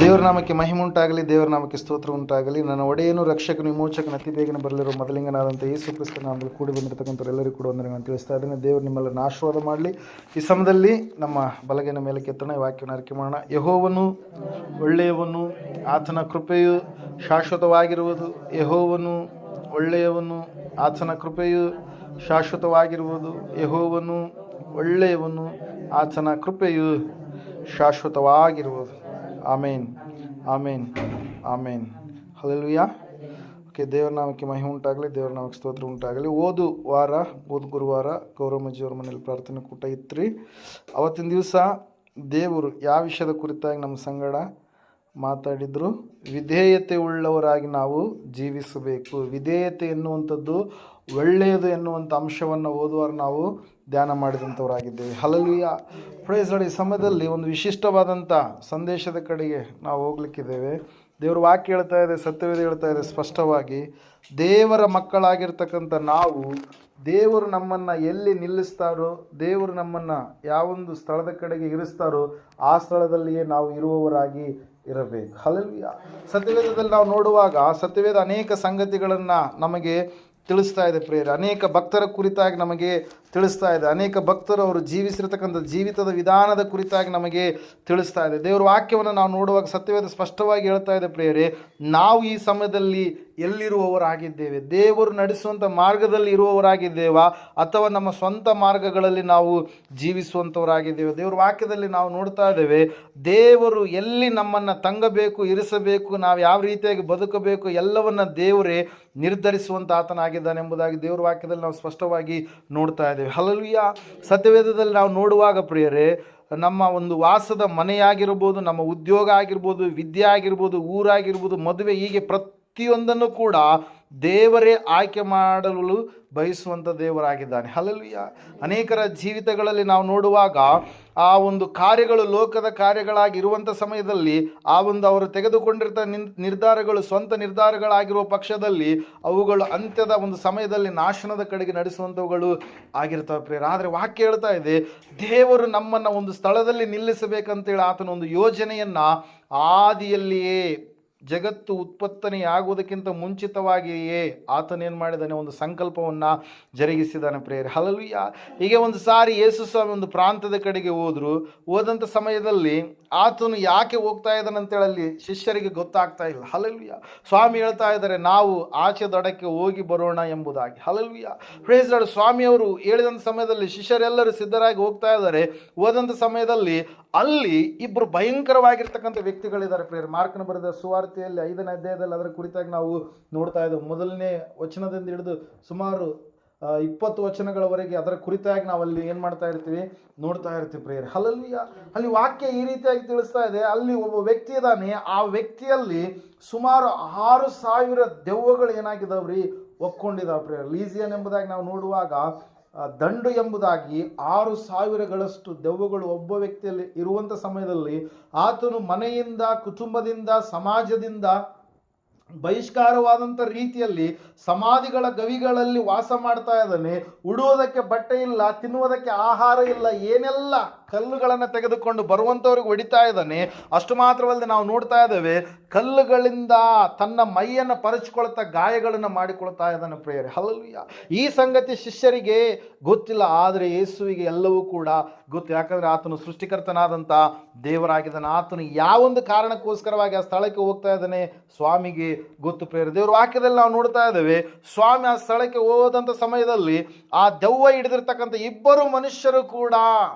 ದೇವರ ನಾಮಕ್ಕೆ ಮಹಿಮೆ ಉಂಟಾಗಲಿ, ದೇವರ ನಾಮಕ್ಕೆ ಸ್ತೋತ್ರ ಉಂಟಾಗಲಿ. ನನ್ನ ಒಡೆಯನು ರಕ್ಷಕನು ವಿಮೋಚಕನು ಅತಿ ಬೇಗನೆ ಬರಲಿರೋ ಮೊದಲಿಂಗನಾದಂಥ ಯೇಸು ಕ್ರಿಸ್ತನ ನಾಮದಲ್ಲಿ ಕೂಡಿ ಬಂದಿರತಕ್ಕಂಥವ್ರು ಎಲ್ಲರಿಗೂ ಕೂಡ ವಂದನೆಗಳನ್ನು ತಿಳಿಸ್ತಾ ಇದ್ದೇನೆ. ದೇವರು ನಿಮ್ಮೆಲ್ಲರನ್ನು ಆಶೀರ್ವಾದ ಮಾಡಲಿ. ಈ ಸಮಯದಲ್ಲಿ ನಮ್ಮ ಬಲಗೈನ ಮೇಲೆ ಕೆತ್ತೋಣ, ಈ ವಾಕ್ಯವನ್ನು ಅರಿಕೆ ಮಾಡೋಣ. ಯೆಹೋವನು ಒಳ್ಳೆಯವನು, ಆತನ ಕೃಪೆಯು ಶಾಶ್ವತವಾಗಿರುವುದು. ಯೆಹೋವನು ಒಳ್ಳೆಯವನು, ಆತನ ಕೃಪೆಯು ಶಾಶ್ವತವಾಗಿರುವುದು. ಯೆಹೋವನು ಒಳ್ಳೆಯವನು, ಆತನ ಕೃಪೆಯು ಶಾಶ್ವತವಾಗಿರುವುದು. ಆಮೇನ್, ಆಮೇನ್, ಆಮೇನ್. ಹಲ್ಲೆಲೂಯಾ. ಓಕೆ, ದೇವರ ನಾಮಕ್ಕೆ ಮಹಿಮೆ ಉಂಟಾಗಲಿ, ದೇವರ ನಾಮಕ್ಕೆ ಸ್ತೋತ್ರ ಉಂಟಾಗಲಿ. ಓದು ಗುರುವಾರ ಗೌರಮ್ಮಜ್ಜಿಯವ್ರ ಮನೇಲಿ ಪ್ರಾರ್ಥನೆ ಕೂಟ ಇತ್ತು. ಅವತ್ತಿನ ದಿವಸ ದೇವರು ಯಾವ ವಿಷಯದ ಕುರಿತಾಗಿ ನಮ್ಮ ಸಂಗಡ ಮಾತಾಡಿದ್ರು? ವಿಧೇಯತೆ ಉಳ್ಳವರಾಗಿ ನಾವು ಜೀವಿಸಬೇಕು. ವಿಧೇಯತೆ ಎನ್ನುವಂಥದ್ದು ಒಳ್ಳೆಯದು ಎನ್ನುವಂಥ ಅಂಶವನ್ನು ಓದುವಾರ ನಾವು ಧ್ಯಾನ ಮಾಡಿದಂಥವರಾಗಿದ್ದೇವೆ. Hallelujah, praise Lord. ಈ ಸಮಯದಲ್ಲಿ ಒಂದು ವಿಶಿಷ್ಟವಾದಂಥ ಸಂದೇಶದ ಕಡೆಗೆ ನಾವು ಹೋಗ್ಲಿಕ್ಕಿದ್ದೇವೆ. ದೇವರ ವಾಕ್ಯ ಹೇಳ್ತಾ ಇದೆ, ಸತ್ಯವೇದ ಹೇಳ್ತಾ ಇದೆ ಸ್ಪಷ್ಟವಾಗಿ, ದೇವರ ಮಕ್ಕಳಾಗಿರ್ತಕ್ಕಂಥ ನಾವು, ದೇವರು ನಮ್ಮನ್ನು ಎಲ್ಲಿ ನಿಲ್ಲಿಸ್ತಾರೋ, ದೇವರು ನಮ್ಮನ್ನು ಯಾವೊಂದು ಸ್ಥಳದ ಕಡೆಗೆ ಇರಿಸ್ತಾರೋ ಆ ಸ್ಥಳದಲ್ಲಿಯೇ ನಾವು ಇರುವವರಾಗಿ ಇರಬೇಕು. ಹಲ್ಲೆಲೂಯಾ. ಸತ್ಯವೇದದಲ್ಲಿ ನಾವು ನೋಡುವಾಗ ಸತ್ಯವೇದ ಅನೇಕ ಸಂಗತಿಗಳನ್ನು ನಮಗೆ ತಿಳಿಸ್ತಾ ಇದೆ ಪ್ರಿಯರೇ. ಅನೇಕ ಭಕ್ತರ ಕುರಿತಾಗಿ ನಮಗೆ ತಿಳಿಸ್ತಾ ಇದೆ. ಅನೇಕ ಭಕ್ತರು ಅವರು ಜೀವಿಸಿರ್ತಕ್ಕಂಥ ಜೀವಿತದ ವಿಧಾನದ ಕುರಿತಾಗಿ ನಮಗೆ ತಿಳಿಸ್ತಾ ಇದೆ. ದೇವರ ವಾಕ್ಯವನ್ನು ನಾವು ನೋಡುವಾಗ ಸತ್ಯವೇದ ಸ್ಪಷ್ಟವಾಗಿ ಹೇಳ್ತಾ ಇದೆ ಪ್ರಿಯರೇ, ನಾವು ಈ ಸಮಯದಲ್ಲಿ ಎಲ್ಲಿರುವವರಾಗಿದ್ದೇವೆ? ದೇವರು ನಡೆಸುವಂಥ ಮಾರ್ಗದಲ್ಲಿ ಇರುವವರಾಗಿದ್ದೇವಾ ಅಥವಾ ನಮ್ಮ ಸ್ವಂತ ಮಾರ್ಗಗಳಲ್ಲಿ ನಾವು ಜೀವಿಸುವಂಥವರಾಗಿದ್ದೇವೆ? ದೇವರ ವಾಕ್ಯದಲ್ಲಿ ನಾವು ನೋಡ್ತಾ ಇದ್ದೇವೆ, ದೇವರು ಎಲ್ಲಿ ನಮ್ಮನ್ನು ತಂಗಬೇಕು, ಇರಿಸಬೇಕು, ನಾವು ಯಾವ ರೀತಿಯಾಗಿ ಬದುಕಬೇಕು ಎಲ್ಲವನ್ನ ದೇವರೇ ನಿರ್ಧರಿಸುವಂಥ ಆತನಾಗಿದ್ದಾನೆ ಎಂಬುದಾಗಿ ದೇವರ ವಾಕ್ಯದಲ್ಲಿ ನಾವು ಸ್ಪಷ್ಟವಾಗಿ ನೋಡ್ತಾ ಇದ್ದೇವೆ. ಹಲ್ಲೆಲೂಯಾ. ಸತ್ಯವೇದದಲ್ಲಿ ನಾವು ನೋಡುವಾಗ ಪ್ರಿಯರೇ, ನಮ್ಮ ಒಂದು ವಾಸದ ಮನೆಯಾಗಿರ್ಬೋದು, ನಮ್ಮ ಉದ್ಯೋಗ ಆಗಿರ್ಬೋದು, ವಿದ್ಯೆ ಆಗಿರ್ಬೋದು, ಊರಾಗಿರ್ಬೋದು, ಮದುವೆ, ಹೀಗೆ ಪ್ರತಿಯೊಂದನ್ನು ಕೂಡ ದೇವರೇ ಆಯ್ಕೆ ಮಾಡಲು ಬಯಸುವಂಥ ದೇವರಾಗಿದ್ದಾನೆ. ಹಲ್ಲೆಲೂಯಾ. ಅನೇಕರ ಜೀವಿತಗಳಲ್ಲಿ ನಾವು ನೋಡುವಾಗ ಆ ಒಂದು ಕಾರ್ಯಗಳು ಲೋಕದ ಕಾರ್ಯಗಳಾಗಿರುವಂಥ ಸಮಯದಲ್ಲಿ ಆ ಒಂದು ಅವರು ತೆಗೆದುಕೊಂಡಿರ್ತ ನಿರ್ಧಾರಗಳು ಸ್ವಂತ ನಿರ್ಧಾರಗಳಾಗಿರುವ ಪಕ್ಷದಲ್ಲಿ ಅವುಗಳು ಅಂತ್ಯದ ಒಂದು ಸಮಯದಲ್ಲಿ ನಾಶನದ ಕಡೆಗೆ ನಡೆಸುವಂಥವುಗಳು ಆಗಿರ್ತವೆ ಪ್ರಿಯರೇ. ಆದರೆ ವಾಕ್ಯ ಹೇಳ್ತಾ ಇದೆ, ದೇವರು ನಮ್ಮನ್ನು ಒಂದು ಸ್ಥಳದಲ್ಲಿ ನಿಲ್ಲಿಸಬೇಕಂತೇಳಿ ಆತನ ಒಂದು ಯೋಜನೆಯನ್ನು ಆದಿಯಲ್ಲಿಯೇ, ಜಗತ್ತು ಉತ್ಪತ್ತನೆಯಾಗುವುದಕ್ಕಿಂತ ಮುಂಚಿತವಾಗಿಯೇ ಆತನೇನು ಮಾಡಿದ್ದಾನೆ, ಒಂದು ಸಂಕಲ್ಪವನ್ನು ಜರುಗಿಸಿದ್ದಾನೆ ಪ್ರಿಯರೇ. ಹಲ್ಲೆಲೂಯಾ. ಹೀಗೆ ಒಂದು ಸಾರಿ ಯೇಸು ಸ್ವಾಮಿ ಒಂದು ಪ್ರಾಂತದ ಕಡೆಗೆ ಹೋದಂಥ ಸಮಯದಲ್ಲಿ ಆತನು ಯಾಕೆ ಹೋಗ್ತಾ ಇದ್ದಾನೆ ಅಂತೇಳಿ ಅಲ್ಲಿ ಶಿಷ್ಯರಿಗೆ ಗೊತ್ತಾಗ್ತಾ ಇಲ್ಲ. ಹಲ್ಲೆಲೂಯಾ. ಸ್ವಾಮಿ ಹೇಳ್ತಾ ಇದ್ದಾರೆ, ನಾವು ಆಚೆ ದಡಕ್ಕೆ ಹೋಗಿ ಬರೋಣ ಎಂಬುದಾಗಿ. ಹಲ್ಲೆಲೂಯಾ. Praise Lord. ಸ್ವಾಮಿಯವರು ಹೇಳಿದಂಥ ಸಮಯದಲ್ಲಿ ಶಿಷ್ಯರೆಲ್ಲರೂ ಸಿದ್ಧರಾಗಿ ಹೋಗ್ತಾ ಇದ್ದಾರೆ. ಹೋದಂಥ ಸಮಯದಲ್ಲಿ ಅಲ್ಲಿ ಇಬ್ಬರು ಭಯಂಕರವಾಗಿರ್ತಕ್ಕಂಥ ವ್ಯಕ್ತಿಗಳಿದ್ದಾರೆ ಪ್ರಿಯರೇ. ಮಾರ್ಕನ ಬರೆದ ಸುವಾರ್ತೆಯಲ್ಲಿ 5ನೇ ಅಧ್ಯಾಯದಲ್ಲಿ ಅದರ ಕುರಿತಾಗಿ ನಾವು ನೋಡ್ತಾ ಇದ್ದೇವೆ. 1ನೇ ವಚನದಿಂದ ಹಿಡಿದು ಸುಮಾರು 20 ವಚನಗಳವರೆಗೆ ಅದರ ಕುರಿತಾಗಿ ನಾವು ಅಲ್ಲಿ ಏನು ಮಾಡ್ತಾ ಇರ್ತೀವಿ, ನೋಡ್ತಾ ಇರ್ತೀವಿ ಪ್ರಿಯರೇ. ಹಲ್ಲೆಲೂಯಾ. ಅಲ್ಲಿ ವಾಕ್ಯ ಈ ರೀತಿಯಾಗಿ ತಿಳಿಸ್ತಾ ಇದೆ, ಅಲ್ಲಿ ಒಬ್ಬ ವ್ಯಕ್ತಿ ಇದ್ದಾನೆ, ಆ ವ್ಯಕ್ತಿಯಲ್ಲಿ ಸುಮಾರು 6,000 ದೆವ್ವಗಳು ಏನಾಗಿದ್ದಾವ್ರಿ, ಒಕ್ಕೊಂಡಿದ್ದಾವೆ ಪ್ರಿಯರೇ. ಲೀಸಿಯನ್ ಎಂಬುದಾಗಿ ನಾವು ನೋಡುವಾಗ ದಂಡು ಎಂಬುದಾಗಿ 6,000ಗಳಷ್ಟು ದೆವ್ವಗಳು ಒಬ್ಬ ವ್ಯಕ್ತಿಯಲ್ಲಿ ಇರುವಂಥ ಸಮಯದಲ್ಲಿ ಆತನು ಮನೆಯಿಂದ, ಕುಟುಂಬದಿಂದ, ಸಮಾಜದಿಂದ ಬಹಿಷ್ಕಾರವಾದಂಥ ರೀತಿಯಲ್ಲಿ ಸಮಾಧಿಗಳ ಗವಿಗಳಲ್ಲಿ ವಾಸ ಮಾಡ್ತಾ ಇದ್ದಾನೆ. ಉಡುವುದಕ್ಕೆ ಬಟ್ಟೆ ಇಲ್ಲ, ತಿನ್ನುವುದಕ್ಕೆ ಆಹಾರ ಇಲ್ಲ, ಏನೆಲ್ಲ ಕಲ್ಲುಗಳನ್ನು ತೆಗೆದುಕೊಂಡು ಬರುವಂಥವ್ರಿಗೆ ಹೊಡಿತಾ ಇದ್ದಾನೆ. ಅಷ್ಟು ಮಾತ್ರವಲ್ಲದೆ ನಾವು ನೋಡ್ತಾ ಇದ್ದೇವೆ, ಕಲ್ಲುಗಳಿಂದ ತನ್ನ ಮೈಯನ್ನು ಪರಚಿಕೊಳ್ತಾ ಗಾಯಗಳನ್ನು ಮಾಡಿಕೊಳ್ತಾ ಇದ್ದಾನೆ ಪ್ರಿಯರೇ. ಹಲ್ಲೆಲೂಯಾ. ಈ ಸಂಗತಿ ಶಿಷ್ಯರಿಗೆ ಗೊತ್ತಿಲ್ಲ, ಆದರೆ ಯೇಸುವಿಗೆ ಎಲ್ಲವೂ ಕೂಡ ಗೊತ್ತು. ಯಾಕಂದರೆ ಆತನು ಸೃಷ್ಟಿಕರ್ತನಾದಂಥ ದೇವರಾಗಿದ್ದಾನೆ. ಆತನು ಯಾವೊಂದು ಕಾರಣಕ್ಕೋಸ್ಕರವಾಗಿ ಆ ಸ್ಥಳಕ್ಕೆ ಹೋಗ್ತಾ ಇದ್ದಾನೆ ಸ್ವಾಮಿಗೆ ಗೊತ್ತು ಪ್ರಿಯರೇ. ದೇವರ ವಾಕ್ಯದಲ್ಲಿ ನಾವು ನೋಡ್ತಾ ಇದ್ದೇವೆ, ಸ್ವಾಮಿ ಆ ಸ್ಥಳಕ್ಕೆ ಹೋದಂಥ ಸಮಯದಲ್ಲಿ ಆ ದೆವ್ವ ಹಿಡಿದಿರ್ತಕ್ಕಂಥ ಇಬ್ಬರು ಮನುಷ್ಯರು ಕೂಡ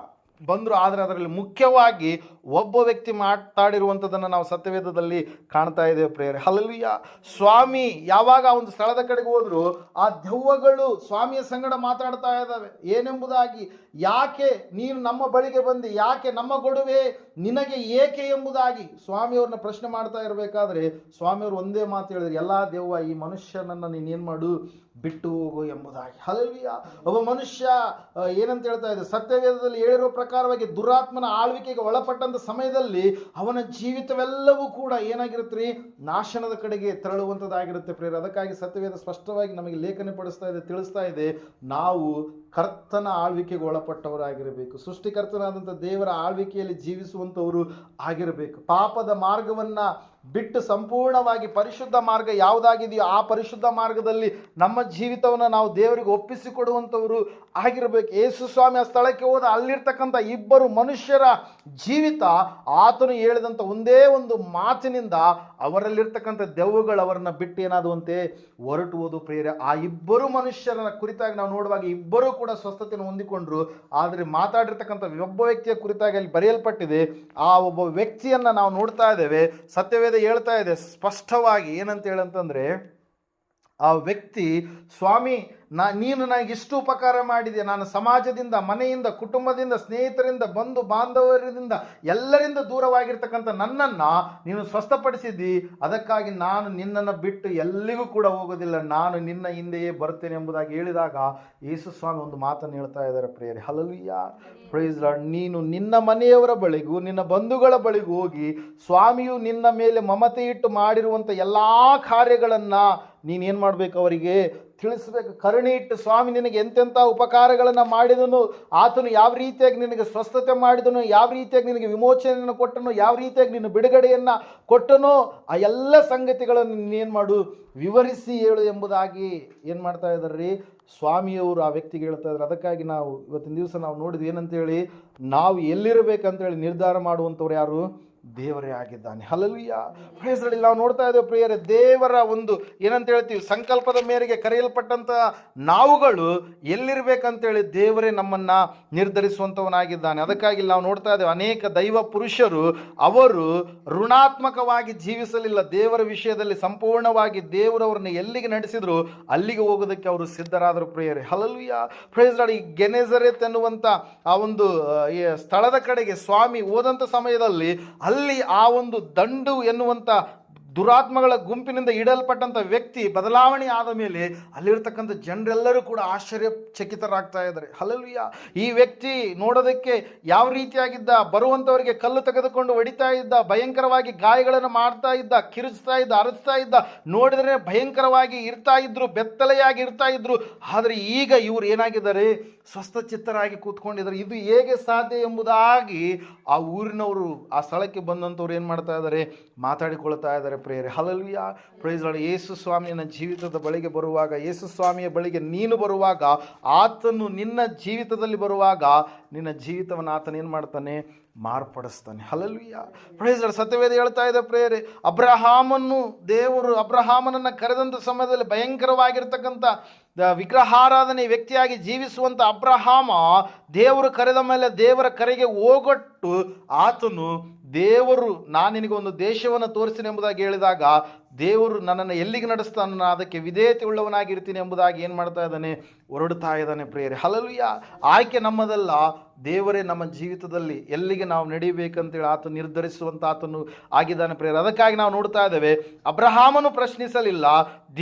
ಬಂದರು. ಆದರೆ ಅದರಲ್ಲಿ ಮುಖ್ಯವಾಗಿ ಒಬ್ಬ ವ್ಯಕ್ತಿ ಮಾತಾಡಿರುವಂಥದ್ದನ್ನು ನಾವು ಸತ್ಯವೇದದಲ್ಲಿ ಕಾಣ್ತಾ ಇದ್ದೇವೆ ಪ್ರಿಯರೇ. ಹಲ್ಲೆಲೂಯಾ. ಸ್ವಾಮಿ ಯಾವಾಗ ಒಂದು ಸ್ಥಳದ ಕಡೆಗೆ ಹೋದ್ರು, ಆ ದೆವ್ವಗಳು ಸ್ವಾಮಿಯ ಸಂಗಡ ಮಾತಾಡ್ತಾ ಇದ್ದಾವೆ. ಏನೆಂಬುದಾಗಿ, ಯಾಕೆ ನೀನು ನಮ್ಮ ಬಳಿಗೆ ಬಂದು, ಯಾಕೆ ನಮ್ಮ ಗೊಡುವೆ ನಿನಗೆ ಏಕೆ ಎಂಬುದಾಗಿ ಸ್ವಾಮಿಯವ್ರನ್ನ ಪ್ರಶ್ನೆ ಮಾಡ್ತಾ ಇರಬೇಕಾದ್ರೆ ಸ್ವಾಮಿಯವರು ಒಂದೇ ಮಾತು ಹೇಳಿದ್ರು, ಎಲ್ಲ ದೆವ್ವ, ಈ ಮನುಷ್ಯನನ್ನು ನೀನೇನು ಮಾಡು, ಬಿಟ್ಟು ಹೋಗು ಎಂಬುದಾಗಿ. ಹಲ್ಲೆಲೂಯಾ. ಒಬ್ಬ ಮನುಷ್ಯ ಏನಂತ ಹೇಳ್ತಾ ಇದೆ, ಸತ್ಯವೇದದಲ್ಲಿ ಹೇಳಿರುವ ಪ್ರಕಾರವಾಗಿ ದುರಾತ್ಮನ ಆಳ್ವಿಕೆಗೆ ಒಳಪಟ್ಟಂತ ಸಮಯದಲ್ಲಿ ಅವನ ಜೀವಿತವೆಲ್ಲವೂ ಕೂಡ ಏನಾಗಿರುತ್ತೆ, ನಾಶನದ ಕಡೆಗೆ ತೆರಳುವಂಥದ್ದಾಗಿರುತ್ತೆ ಪ್ರಿಯರೇ. ಅದಕ್ಕಾಗಿ ಸತ್ಯವೇದ ಸ್ಪಷ್ಟವಾಗಿ ನಮಗೆ ಲೇಖನ ಪಡಿಸ್ತಾ ಇದೆ, ತಿಳಿಸ್ತಾ ಇದೆ, ನಾವು ಕರ್ತನ ಆಳ್ವಿಕೆಗೆ ಒಳಪಟ್ಟವರಾಗಿರಬೇಕು. ಸೃಷ್ಟಿಕರ್ತನಾದಂಥ ದೇವರ ಆಳ್ವಿಕೆಯಲ್ಲಿ ಜೀವಿಸುವಂಥವರು ಆಗಿರಬೇಕು. ಪಾಪದ ಮಾರ್ಗವನ್ನು ಬಿಟ್ಟು ಸಂಪೂರ್ಣವಾಗಿ ಪರಿಶುದ್ಧ ಮಾರ್ಗ ಯಾವುದಾಗಿದೆಯೋ ಆ ಪರಿಶುದ್ಧ ಮಾರ್ಗದಲ್ಲಿ ನಮ್ಮ ಜೀವಿತವನ್ನು ನಾವು ದೇವರಿಗೆ ಒಪ್ಪಿಸಿಕೊಡುವಂಥವರು ಆಗಿರಬೇಕು. ಯೇಸು ಸ್ವಾಮಿ ಆ ಸ್ಥಳಕ್ಕೆ ಹೋದ ಅಲ್ಲಿರ್ತಕ್ಕಂಥ ಇಬ್ಬರು ಮನುಷ್ಯರ ಜೀವಿತ ಆತನು ಹೇಳಿದಂಥ ಒಂದೇ ಒಂದು ಮಾತಿನಿಂದ ಅವರಲ್ಲಿರ್ತಕ್ಕಂಥ ದೆವ್ವಗಳು ಅವರನ್ನು ಬಿಟ್ಟು ಏನಾದುವಂತೆ ಹೊರಟು ಹೋದು ಪ್ರಿಯರೇ. ಆ ಇಬ್ಬರು ಮನುಷ್ಯರ ಕುರಿತಾಗಿ ನಾವು ನೋಡುವಾಗ ಇಬ್ಬರೂ ಕೂಡ ಸ್ವಸ್ಥತೆಯನ್ನು ಹೊಂದಿಕೊಂಡ್ರು. ಆದರೆ ಮಾತಾಡಿರ್ತಕ್ಕಂಥ ಒಬ್ಬ ವ್ಯಕ್ತಿಯ ಕುರಿತಾಗಿ ಅಲ್ಲಿ ಬರೆಯಲ್ಪಟ್ಟಿದೆ. ಆ ಒಬ್ಬ ವ್ಯಕ್ತಿಯನ್ನು ನಾವು ನೋಡ್ತಾ ಇದ್ದೇವೆ. ಸತ್ಯವೇದ ಹೇಳ್ತಾ ಇದೆ ಸ್ಪಷ್ಟವಾಗಿ ಏನಂತ ಹೇಳಂತಂದ್ರೆ, ಆ ವ್ಯಕ್ತಿ, ಸ್ವಾಮಿ ನೀನು ನನಗೆ ಇಷ್ಟು ಉಪಕಾರ ಮಾಡಿದೆ, ನಾನು ಸಮಾಜದಿಂದ, ಮನೆಯಿಂದ, ಕುಟುಂಬದಿಂದ, ಸ್ನೇಹಿತರಿಂದ, ಬಂಧು ಬಾಂಧವರಿಂದ ಎಲ್ಲರಿಂದ ದೂರವಾಗಿರ್ತಕ್ಕಂಥ ನನ್ನನ್ನು ನೀನು ಸ್ವಸ್ಥಪಡಿಸಿದ್ದಿ. ಅದಕ್ಕಾಗಿ ನಾನು ನಿನ್ನನ್ನು ಬಿಟ್ಟು ಎಲ್ಲಿಗೂ ಕೂಡ ಹೋಗೋದಿಲ್ಲ, ನಾನು ನಿನ್ನ ಹಿಂದೆಯೇ ಬರ್ತೇನೆ ಎಂಬುದಾಗಿ ಹೇಳಿದಾಗ ಯೇಸು ಸ್ವಾಮಿ ಒಂದು ಮಾತನ್ನು ಹೇಳ್ತಾ ಇದ್ದಾರೆ ಪ್ರಿಯರೇ. Hallelujah, praise Lord. ನೀನು ನಿನ್ನ ಮನೆಯವರ ಬಳಿಗೂ ನಿನ್ನ ಬಂಧುಗಳ ಬಳಿಗೂ ಹೋಗಿ ಸ್ವಾಮಿಯು ನಿನ್ನ ಮೇಲೆ ಮಮತೆ ಇಟ್ಟು ಮಾಡಿರುವಂಥ ಎಲ್ಲ ಕಾರ್ಯಗಳನ್ನು ನೀನೇನು ಮಾಡಬೇಕು, ಅವರಿಗೆ ತಿಳಿಸ್ಬೇಕು. ಕರುಣೆ ಇಟ್ಟು ಸ್ವಾಮಿ ನಿನಗೆ ಎಂತೆಂಥ ಉಪಕಾರಗಳನ್ನು ಮಾಡಿದನು, ಆತನು ಯಾವ ರೀತಿಯಾಗಿ ನಿನಗೆ ಸ್ವಸ್ಥತೆ ಮಾಡಿದನು, ಯಾವ ರೀತಿಯಾಗಿ ನಿನಗೆ ವಿಮೋಚನೆಯನ್ನು ಕೊಟ್ಟನು, ಯಾವ ರೀತಿಯಾಗಿ ನಿನ್ನ ಬಿಡುಗಡೆಯನ್ನು ಕೊಟ್ಟನು, ಆ ಎಲ್ಲ ಸಂಗತಿಗಳನ್ನು ನೀನೇನು ಮಾಡು, ವಿವರಿಸಿ ಹೇಳು ಎಂಬುದಾಗಿ ಏನು ಮಾಡ್ತಾ ಇದ್ದಾರೆ ರೀ ಸ್ವಾಮಿಯವರು ಆ ವ್ಯಕ್ತಿಗೆ ಹೇಳ್ತಾ ಇದ್ದಾರೆ. ಅದಕ್ಕಾಗಿ ನಾವು ಇವತ್ತಿನ ದಿವಸ ನಾವು ನೋಡಿದ್ವಿ ಏನಂತೇಳಿ, ನಾವು ಎಲ್ಲಿರಬೇಕಂತೇಳಿ ನಿರ್ಧಾರ ಮಾಡುವಂಥವ್ರು ಯಾರು? ದೇವರೇ ಆಗಿದ್ದಾನೆ. Hallelujah, praise Lord. ನಾವು ನೋಡ್ತಾ ಇದ್ದೇವೆ ಪ್ರಿಯರೇ, ದೇವರ ಒಂದು ಏನಂತ ಹೇಳ್ತೀವಿ, ಸಂಕಲ್ಪದ ಮೇರೆಗೆ ಕರೆಯಲ್ಪಟ್ಟಂಥ ನಾವುಗಳು ಎಲ್ಲಿರಬೇಕಂತೇಳಿ ದೇವರೇ ನಮ್ಮನ್ನು ನಿರ್ಧರಿಸುವಂಥವನಾಗಿದ್ದಾನೆ. ಅದಕ್ಕಾಗಿ ನಾವು ನೋಡ್ತಾ ಇದ್ದೇವೆ ಅನೇಕ ದೈವ ಪುರುಷರು ಅವರು ಋಣಾತ್ಮಕವಾಗಿ ಜೀವಿಸಲಿಲ್ಲ. ದೇವರ ವಿಷಯದಲ್ಲಿ ಸಂಪೂರ್ಣವಾಗಿ ದೇವರವ್ರನ್ನ ಎಲ್ಲಿಗೆ ನಡೆಸಿದ್ರು ಅಲ್ಲಿಗೆ ಹೋಗೋದಕ್ಕೆ ಅವರು ಸಿದ್ಧರಾದರು ಪ್ರಿಯರೇ. Hallelujah, praise Lord. ಈ ಗೆನೆಜರೇತ್ ಎನ್ನುವಂಥ ಆ ಒಂದು ಸ್ಥಳದ ಕಡೆಗೆ ಸ್ವಾಮಿ ಹೋದಂಥ ಸಮಯದಲ್ಲಿ ಅಲ್ಲಿ ಆ ಒಂದು ದಂಡು ಎನ್ನುವಂಥ ದುರಾತ್ಮಗಳ ಗುಂಪಿನಿಂದ ಇಡಲ್ಪಟ್ಟಂಥ ವ್ಯಕ್ತಿ ಬದಲಾವಣೆ ಆದ ಮೇಲೆ ಅಲ್ಲಿರ್ತಕ್ಕಂಥ ಜನರೆಲ್ಲರೂ ಕೂಡ ಆಶ್ಚರ್ಯಚಕಿತರಾಗ್ತಾ ಇದ್ದಾರೆ. ಹಲ್ಲೆಲೂಯಾ. ಈ ವ್ಯಕ್ತಿ ನೋಡೋದಕ್ಕೆ ಯಾವ ರೀತಿಯಾಗಿದ್ದ, ಬರುವಂಥವರಿಗೆ ಕಲ್ಲು ತೆಗೆದುಕೊಂಡು ಹೊಡಿತಾ ಇದ್ದ, ಭಯಂಕರವಾಗಿ ಗಾಯಗಳನ್ನು ಮಾಡ್ತಾ ಇದ್ದ, ಕಿರಿಚ್ತಾ ಇದ್ದ, ಅರಚ್ತಾ ಇದ್ದ, ನೋಡಿದ್ರೆ ಭಯಂಕರವಾಗಿ ಇರ್ತಾ ಇದ್ರು, ಬೆತ್ತಲೆಯಾಗಿ ಇರ್ತಾ ಇದ್ರು. ಆದರೆ ಈಗ ಇವರು ಏನಾಗಿದ್ದಾರೆ, ಸ್ವಸ್ಥಚಿತ್ತರಾಗಿ ಕೂತ್ಕೊಂಡಿದ್ದಾರೆ. ಇದು ಹೇಗೆ ಸಾಧ್ಯ ಎಂಬುದಾಗಿ ಆ ಊರಿನವರು, ಆ ಸ್ಥಳಕ್ಕೆ ಬಂದಂಥವ್ರು ಏನು ಮಾಡ್ತಾ ಇದ್ದಾರೆ, ಮಾತಾಡಿಕೊಳ್ತಾ ಇದ್ದಾರೆ ಪ್ರಿಯರೇ. Hallelujah, praise lord. ಯೇಸು ಸ್ವಾಮಿಯ ಜೀವಿತದ ಬಳಿಗೆ ಬರುವಾಗ, ಯೇಸು ಸ್ವಾಮಿಯ ಬಳಿಗೆ ನೀನು ಬರುವಾಗ, ಆತನು ನಿನ್ನ ಜೀವಿತದಲ್ಲಿ ಬರುವಾಗ ನಿನ್ನ ಜೀವಿತವನ್ನು ಆತನ ಏನು ಮಾಡ್ತಾನೆ, ಮಾರ್ಪಡಿಸ್ತಾನೆ. Hallelujah, praise lord. ಸತ್ಯವೇದ ಹೇಳ್ತಾ ಇದೆ ಪ್ರಿಯರೇ, ದೇವರು ಅಬ್ರಹಾಮನನ್ನು ಕರೆದಂಥ ಸಮಯದಲ್ಲಿ ಭಯಂಕರವಾಗಿರ್ತಕ್ಕಂಥ ವಿಗ್ರಹಾರಾಧನೆ ವ್ಯಕ್ತಿಯಾಗಿ ಜೀವಿಸುವಂಥ ಅಬ್ರಹಾಮ ದೇವರು ಕರೆದ ಮೇಲೆ ದೇವರ ಕರೆಗೆ ಹೋಗೊಟ್ಟು ಆತನು ದೇವರು ನಾನು ನಿನಗೆ ಒಂದು ದೇಶವನ್ನು ತೋರಿಸ್ತೀನಿ ಎಂಬುದಾಗಿ ಹೇಳಿದಾಗ ದೇವರು ನನ್ನನ್ನು ಎಲ್ಲಿಗೆ ನಡೆಸ್ತಾನೆ, ನಾನು ಅದಕ್ಕೆ ವಿಧೇಯತೆ ಉಳ್ಳವನಾಗಿರ್ತೀನಿ ಎಂಬುದಾಗಿ ಏನು ಮಾಡ್ತಾ ಇದ್ದಾನೆ, ಹೊರಡ್ತಾ ಇದ್ದಾನೆ ಪ್ರಿಯರೇ. ಹಲ್ಲೆಲೂಯಾ. ಆಯ್ಕೆ ನಮ್ಮದಲ್ಲ, ದೇವರೇ ನಮ್ಮ ಜೀವಿತದಲ್ಲಿ ಎಲ್ಲಿಗೆ ನಾವು ನಡೀಬೇಕಂತೇಳಿ ಆತ ನಿರ್ಧರಿಸುವಂಥ ಆತನು ಆಗಿದ್ದಾನೆ ಪ್ರಿಯರೇ. ಅದಕ್ಕಾಗಿ ನಾವು ನೋಡ್ತಾ ಇದ್ದೇವೆ, ಅಬ್ರಹಾಮನು ಪ್ರಶ್ನಿಸಲಿಲ್ಲ,